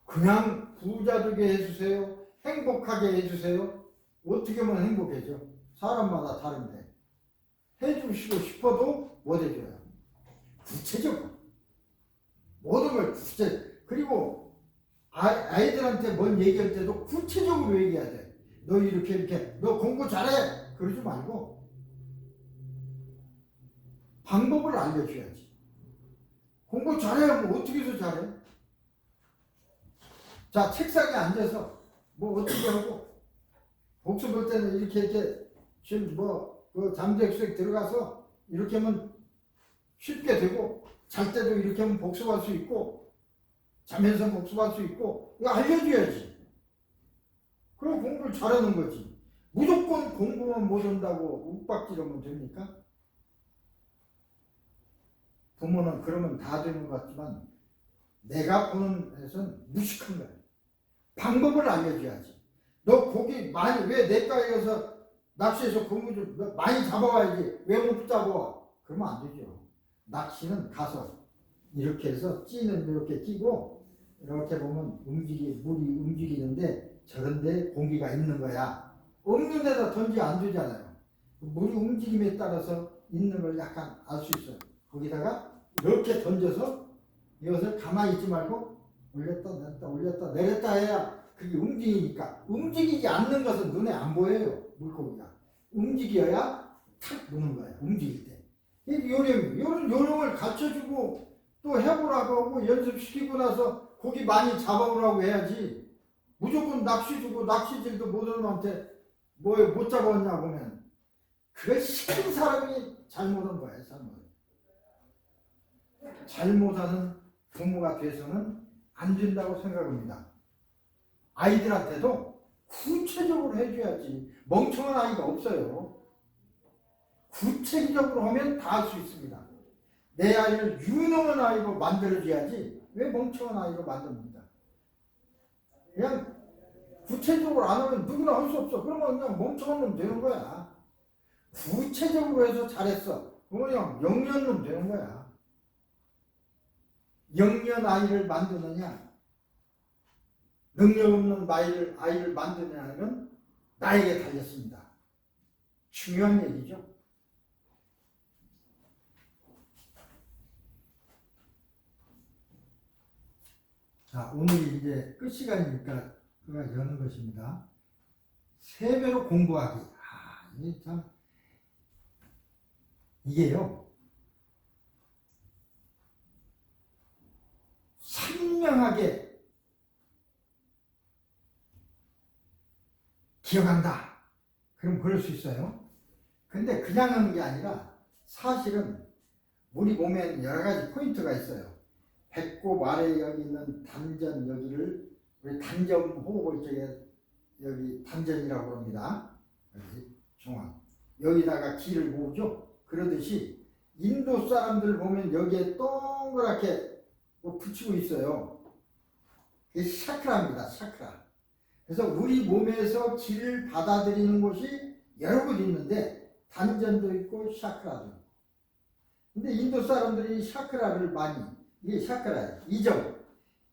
그냥 부자 되게 해주세요. 행복하게 해주세요. 어떻게 하면 행복해져? 사람마다 다른데 해주시고 싶어도 못 해줘요. 구체적으로 모든 걸 그리고 아이들한테 뭔 얘기할 때도 구체적으로 얘기해야 돼. 너 이렇게 너 공부 잘해 그러지 말고 방법을 알려줘야지. 공부 잘해 뭐 어떻게 해서 잘해? 자, 책상에 앉아서 뭐 어떻게 하고 복수 볼 때는 이렇게 지금 그 잠재의식 들어가서 이렇게 하면 쉽게 되고 잘 때도 이렇게 하면 복습할 수 있고 자면서 복습할 수 있고 이거 알려줘야지. 그럼 공부를 잘하는 거지. 무조건 공부만 못한다고 욱박지르면 됩니까? 부모는 그러면 다 되는 것 같지만 내가 보는 데서는 무식한 거야. 방법을 알려줘야지. 너 고기 많이 왜 내과에 가서 낚시해서 고기 좀 많이 잡아와야지 왜 못 잡아? 그러면 안 되죠. 낚시는 가서 이렇게 해서 찌는 이렇게 끼고 이렇게 보면 물이 움직이는데 저런데 공기가 있는 거야. 없는 데다 던지 안 주잖아요. 물이 움직임에 따라서 있는 걸 약간 알 수 있어요. 거기다가 이렇게 던져서 이것을 가만히 있지 말고 올렸다 내렸다 올렸다 내렸다 해야 그게 움직이니까. 움직이지 않는 것은 눈에 안 보여요. 물고기가 움직여야 탁 무는 거야. 움직일 때. 요령을 가르쳐주고 또 해보라고 하고 연습시키고 나서 고기 많이 잡아오라고 해야지. 무조건 낚시 주고 낚시질도 못하는 놈한테 못 잡아왔냐 보면 그걸 시킨 사람이 잘못한 거예요. 잘못하는 부모가 돼서는 안 된다고 생각합니다. 아이들한테도 구체적으로 해줘야지. 멍청한 아이가 없어요. 구체적으로 하면 다 할 수 있습니다. 내 아이를 유능한 아이로 만들어줘야지 왜 멍청한 아이로 만듭니다. 그냥 구체적으로 안 하면 누구나 할 수 없어. 그러면 그냥 멍청한 놈 되는 거야. 구체적으로 해서 잘했어. 그러면 그냥 영년놈 되는 거야. 영년 아이를 만드느냐 능력 없는 아이를 만드느냐는 나에게 달렸습니다. 중요한 얘기죠. 자, 오늘이 이제 끝 시간이니까 그가 여는 것입니다. 3배로 공부하기. 이게 참 이게요. 선명하게 기억한다. 그럼 그럴 수 있어요. 근데 그냥 하는 게 아니라 사실은 우리 몸에는 여러 가지 포인트가 있어요. 배꼽 아래 여기 있는 단전 여기를 우리 단전 호흡을 여기 단전이라고 합니다. 여기 중앙. 여기다가 기를 모으죠. 그러듯이 인도 사람들 보면 여기에 동그랗게 붙이고 있어요. 이게 샤크라입니다. 샤크라. 그래서 우리 몸에서 기를 받아들이는 곳이 여러 곳 있는데 단전도 있고 샤크라도 있고. 근데 인도 사람들이 샤크라를 많이 이게 샤크라예요.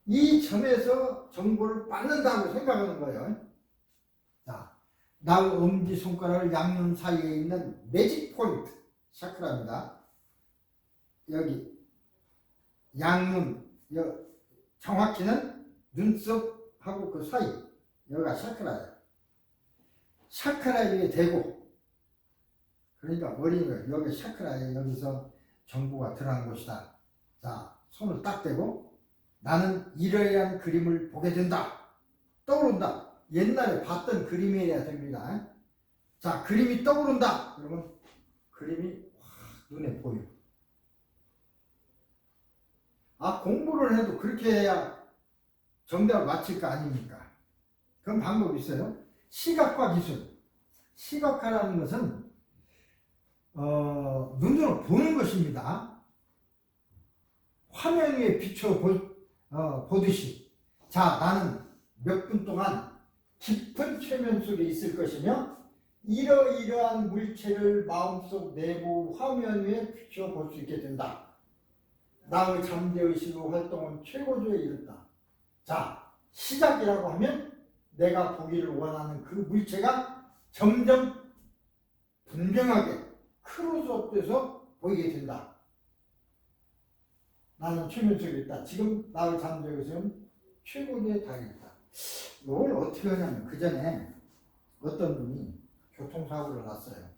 이 점에서 정보를 받는다고 생각하는 거예요. 자, 나의 엄지손가락을 양눈 사이에 있는 매직 포인트 차크라입니다. 여기 양눈, 정확히는 눈썹하고 그 사이, 여기가 차크라예요. 차크라에 대고, 그러니까 머리는 여기 차크라에 여기서 정보가 들어간 곳이다. 자, 손을 딱 대고 나는 이러한 그림을 보게 된다. 떠오른다. 옛날에 봤던 그림이어야 됩니다. 자, 그림이 떠오른다. 그러면 그림이 확 눈에 보여. 아, 공부를 해도 그렇게 해야 정답을 맞힐 거 아닙니까? 그런 방법이 있어요. 시각화 기술. 시각화라는 것은 눈으로 보는 것입니다. 화면 위에 비춰 보듯이. 자, 나는 몇 분 동안 깊은 최면 속에 있을 것이며 이러이러한 물체를 마음속 내부 화면 위에 비춰 볼 수 있게 된다. 나의 잠재의식의 활동은 최고조에 이른다. 자, 시작이라고 하면 내가 보기를 원하는 그 물체가 점점 분명하게 크로즈업돼서 보이게 된다. 나는 최면 속에 있다. 지금 나의 잠재의식은 최고조에 달했다. 이걸 어떻게 하냐면 그 전에 어떤 분이 교통사고를 났어요.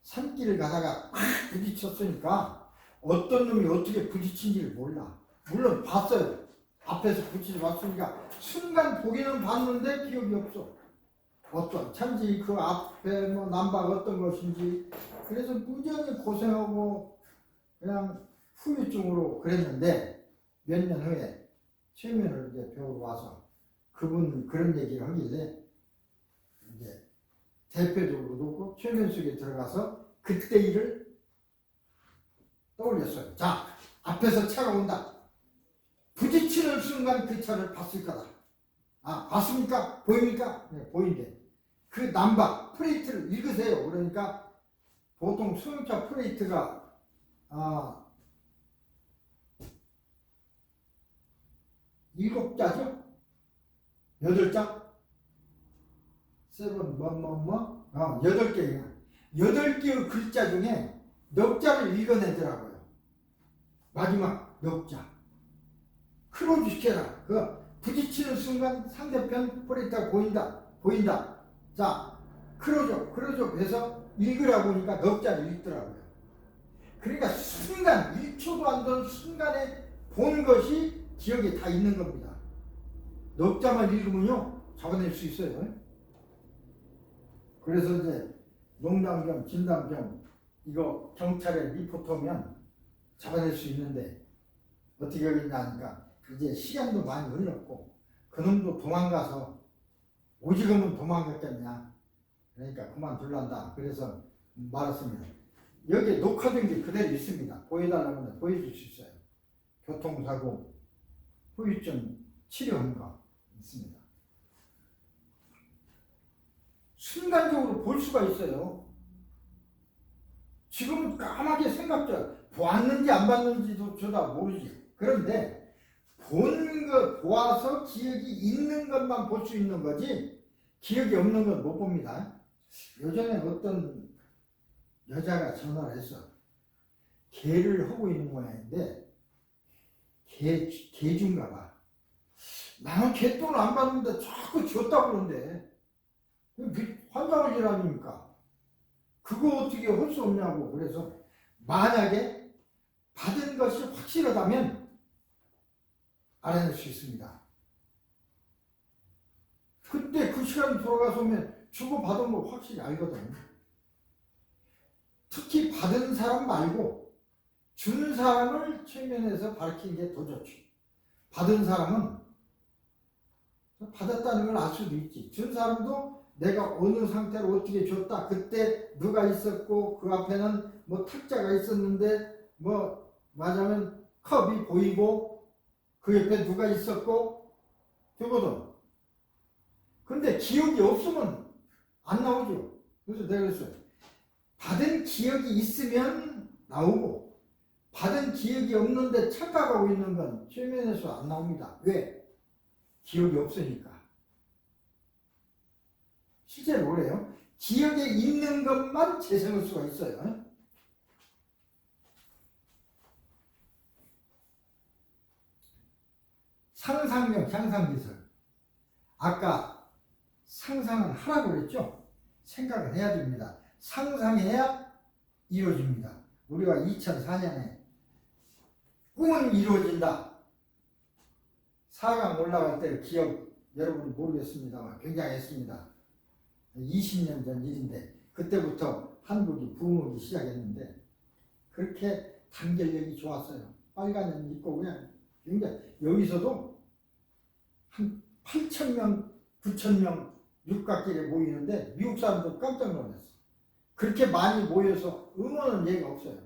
산길을 가다가 막 부딪혔으니까 어떤 놈이 어떻게 부딪힌지를 몰라. 물론 봤어요. 앞에서 부딪혀 봤으니까 순간 보기는 봤는데 기억이 없어. 어떤 참지 그 앞에 뭐 남바가 어떤 것인지. 그래서 무지하게 고생하고 그냥 후유증으로 그랬는데 몇 년 후에 최면을 이제 배우러 와서 그분 그런 얘기를 하길래 이제 대표적으로 놓고 최면 속에 들어가서 그때 일을 떠올렸어요. 자, 앞에서 차가 온다. 부딪히는 순간 그 차를 봤을 거다. 아, 봤습니까? 보입니까? 네, 보인대. 그 남바 프레이트를 읽으세요. 그러니까 보통 소형차 프레이트가 7자죠? 8자? 8개예요. 8개의 글자 중에 넉 자를 읽어내더라고요. 마지막 넉 자. 크로즈 시켜라. 그 부딪히는 순간 상대편 프레이트가 보인다. 자, 크로즈 해서 읽으라고 하니까 넉 자를 읽더라고요. 그러니까 순간, 1초도 안 된 순간에 본 것이 기억에 다 있는 겁니다. 넉 자만 읽으면요, 잡아낼 수 있어요. 그래서 이제 농담 겸 진담 겸 이거 경찰에 리포트하면 잡아낼 수 있는데 어떻게 하겠냐 하니까 이제 시간도 많이 흘렀고 그놈도 도망가서 오지금은 도망갔겠냐, 그러니까 그만둘란다. 그래서 말았습니다. 여기에 녹화된 게 그대로 있습니다. 보여달라고 하면 보여줄 수 있어요. 교통사고 후유증 치료한 거 있습니다. 순간적으로 볼 수가 있어요. 지금은 까맣게 생각죠. 보았는지 안 봤는지도 저도 모르지. 그런데 본 거 보아서 기억이 있는 것만 볼 수 있는 거지 기억이 없는 건 못 봅니다. 예전에 어떤 여자가 전화를 했어. 개를 하고 있는 모양인데 개주인가 봐. 나는 개똥을 안 봤는데 자꾸 줬다고 그러는데 환장을 일하니까 그거 어떻게 할 수 없냐고. 그래서 만약에 받은 것이 확실하다면 알아낼 수 있습니다. 그때 그 시간 돌아가서 오면 주고 받은 거 확실히 알거든. 특히 받은 사람 말고 주는 사람을 최면에서 밝히는 게 더 좋지. 받은 사람은 받았다는 걸 알 수도 있지. 준 사람도 내가 어느 상태로 어떻게 줬다, 그때 누가 있었고 그 앞에는 뭐 탁자가 있었는데 뭐 말하자면 컵이 보이고 그 옆에 누가 있었고 되거든. 근데 기억이 없으면 안 나오죠. 그래서 내가 그랬어요. 받은 기억이 있으면 나오고 받은 기억이 없는데 착각하고 있는 건 최면에서 안 나옵니다. 왜? 기억이 없으니까. 실제로 그래요. 기억에 있는 것만 재생할 수가 있어요. 상상력, 향상기술. 아까 상상은 하라고 그랬죠? 생각을 해야 됩니다. 상상해야 이루어집니다. 우리가 2004년에 꿈은 이루어진다. 4강 올라갈 때 기억 여러분 모르겠습니다만 굉장했습니다. 20년 전 일인데 그때부터 한국이 부흥하기 시작했는데 그렇게 단결력이 좋았어요. 빨간 연 입고 그냥 굉장히 여기서도 한 8,000명, 9,000명 육각길에 모이는데 미국 사람도 깜짝 놀랐어. 그렇게 많이 모여서 응원은 예가 없어요.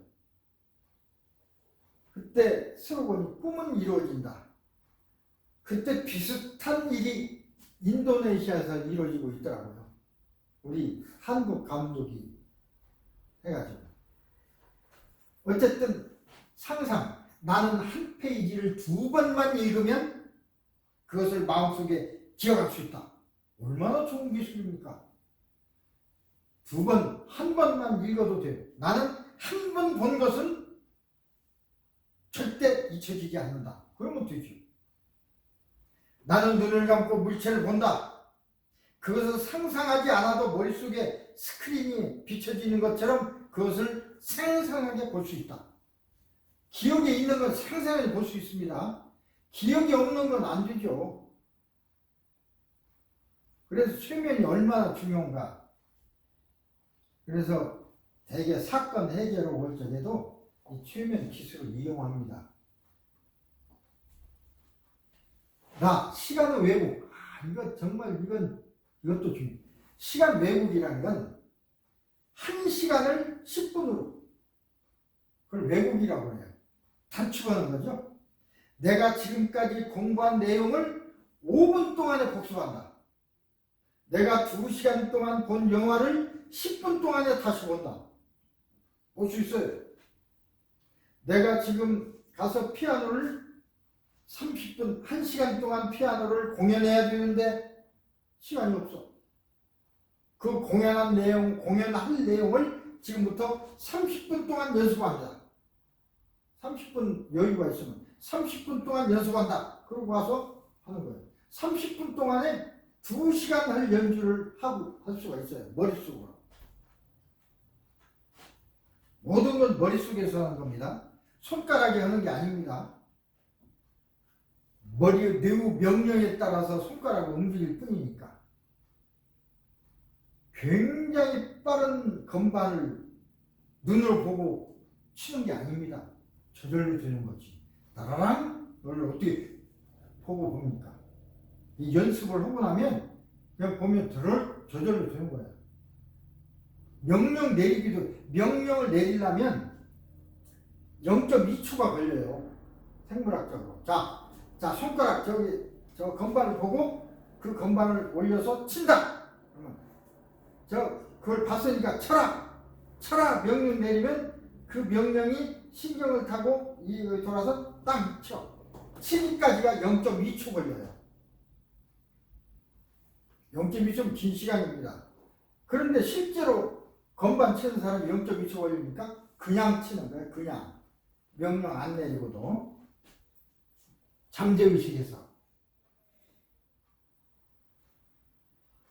그때 슬로건이 꿈은 이루어진다. 그때 비슷한 일이 인도네시아에서 이루어지고 있더라고요. 우리 한국 감독이 해가지고. 어쨌든 상상. 나는 한 페이지를 2번만 읽으면 그것을 마음속에 기억할 수 있다. 얼마나 좋은 기술입니까? 2번, 한 번만 읽어도 돼요. 나는 한 번 본 것은 절대 잊혀지지 않는다. 그러면 되죠. 나는 눈을 감고 물체를 본다. 그것을 상상하지 않아도 머릿속에 스크린이 비춰지는 것처럼 그것을 생생하게 볼 수 있다. 기억에 있는 건 생생하게 볼 수 있습니다. 기억이 없는 건 안 되죠. 그래서 최면이 얼마나 중요한가. 그래서 대개 사건 해결을 볼 적에도 이 최면 기술을 이용합니다. 시간의 왜곡. 이거 정말 이것도 중요해요. 시간 왜곡이라는 건 한 시간을 10분으로 그걸 왜곡이라고 해요. 단축하는 거죠. 내가 지금까지 공부한 내용을 5분 동안에 복습한다. 내가 2시간 동안 본 영화를 10분 동안에 다시 본다. 볼 수 있어요. 내가 지금 가서 피아노를 30분, 1시간 동안 피아노를 공연해야 되는데 시간이 없어. 그 공연할 내용을 지금부터 30분 동안 연습한다. 30분 여유가 있으면 30분 동안 연습한다. 그러고 와서 하는 거예요. 30분 동안에 2시간 할 연주를 할 수가 있어요. 머릿속으로. 모든 건 머릿속에서 하는 겁니다. 손가락이 하는 게 아닙니다. 머리의 뇌우 명령에 따라서 손가락을 움직일 뿐이니까. 굉장히 빠른 건반을 눈으로 보고 치는 게 아닙니다. 저절로 되는 거지. 따라랑 너를 어떻게 보고 봅니까? 이 연습을 하고 나면 그냥 보면 저절로 되는 거야. 명령을 내리려면 0.2초가 걸려요. 생물학적으로. 자, 손가락 저 건반을 보고 그 건반을 올려서 친다. 그러면 그걸 봤으니까 쳐라 명령 내리면 그 명령이 신경을 타고 돌아서 딱 쳐. 치기까지가 0.2초 걸려요. 0.2초면 긴 시간입니다. 그런데 실제로 건반 치는 사람이 0.2초 걸립니까? 그냥 치는 거예요. 그냥. 명령 안 내리고도. 잠재의식에서.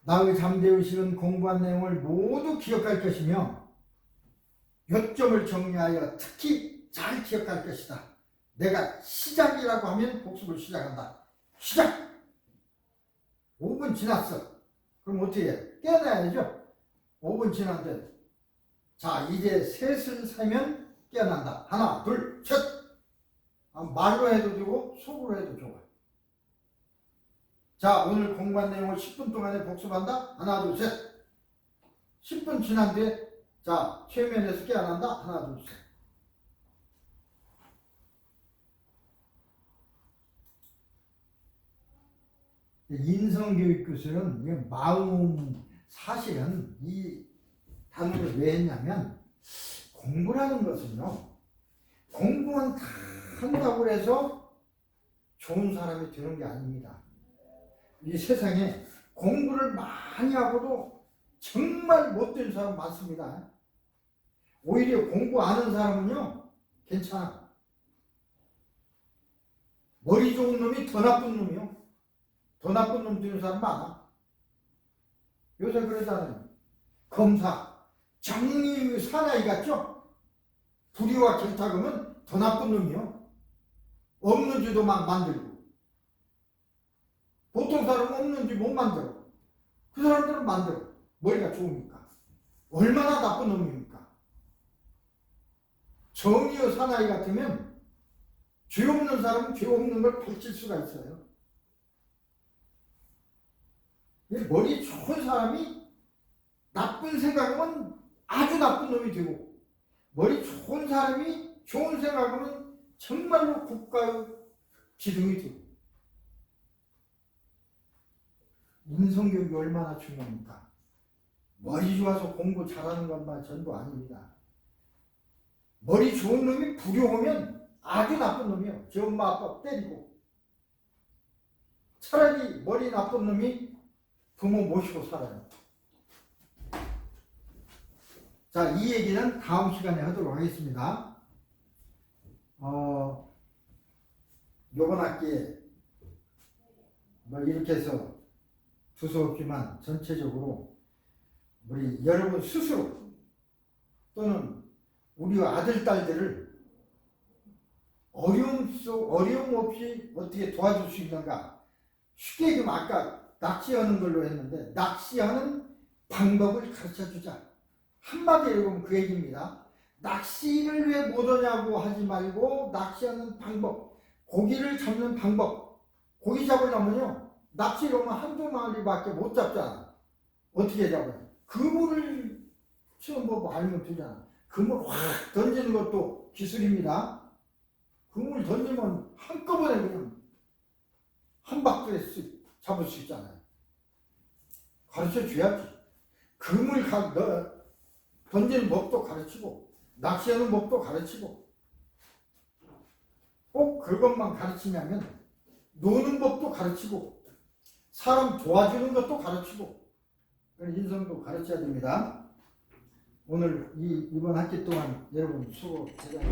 나의 잠재의식은 공부한 내용을 모두 기억할 것이며 요점을 정리하여 특히 잘 기억할 것이다. 내가 시작이라고 하면 복습을 시작한다. 시작! 5분 지났어. 그럼 어떻게 해? 깨어나야죠. 5분 지났는데 자, 이제 셋을 세면 깨어난다. 하나, 둘, 셋! 말로 해도 되고 속으로 해도 좋아. 자, 오늘 공부한 내용을 10분 동안에 복습한다. 하나, 둘, 셋. 10분 지난 뒤에 자, 최면에서 깨어난다. 하나, 둘, 셋. 인성교육기술은 사실은 이 단어를 왜 했냐면 공부라는 것은요. 공부만 다 한다고 해서 좋은 사람이 되는 게 아닙니다. 이 세상에 공부를 많이 하고도 정말 못된 사람 많습니다. 오히려 공부 안 하는 사람은요 괜찮아. 머리 좋은 놈이 더 나쁜 놈이요. 더 나쁜 놈 되는 사람 많아. 요새 그러잖아요. 검사 정의 사나이 같죠? 불의와 결탁하면 더 나쁜 놈이요. 없는 죄도 막 만들고. 보통 사람은 없는 죄 못 만들어. 그 사람들은 만들어. 머리가 좋으니까. 얼마나 나쁜 놈입니까? 정의의 사나이 같으면 죄 없는 사람은 죄 없는 걸 밝힐 수가 있어요. 머리 좋은 사람이 나쁜 생각하면 아주 나쁜 놈이 되고, 머리 좋은 사람이 좋은 생각하면 정말로 국가의 기둥이 되고. 인성교육이 얼마나 중요합니까? 머리 좋아서 공부 잘하는 것만 전부 아닙니다. 머리 좋은 놈이 불효하면 아주 나쁜 놈이요. 제 엄마 아빠 때리고. 차라리 머리 나쁜 놈이 부모 모시고 살아요. 자, 이 얘기는 다음 시간에 하도록 하겠습니다. 요번 학기에 뭐 이렇게 해서 두서없지만 전체적으로 우리 여러분 스스로 또는 우리 아들, 딸들을 어려움 없이 어떻게 도와줄 수 있는가. 쉽게 좀 아까 낚시하는 걸로 했는데 낚시하는 방법을 가르쳐주자. 한마디로 보면 그 얘기입니다. 낚시를 왜 못하냐고 하지 말고 낚시하는 방법, 고기를 잡는 방법. 고기 잡으려면요 낚시를 하면 한두 마리밖에 못 잡잖아. 어떻게 잡아요? 그물을 처음 보고 알면 되잖아. 그물 확 던지는 것도 기술입니다. 그물 던지면 한꺼번에 그냥 한 바퀴에 잡을 수 있잖아요. 가르쳐 줘야지. 그물 던지는 법도 가르치고 낚시하는 법도 가르치고, 꼭 그것만 가르치냐면 노는 법도 가르치고 사람 도와주는 것도 가르치고 인성도 가르쳐야 됩니다. 오늘 이번 학기 동안 여러분 수고 대단히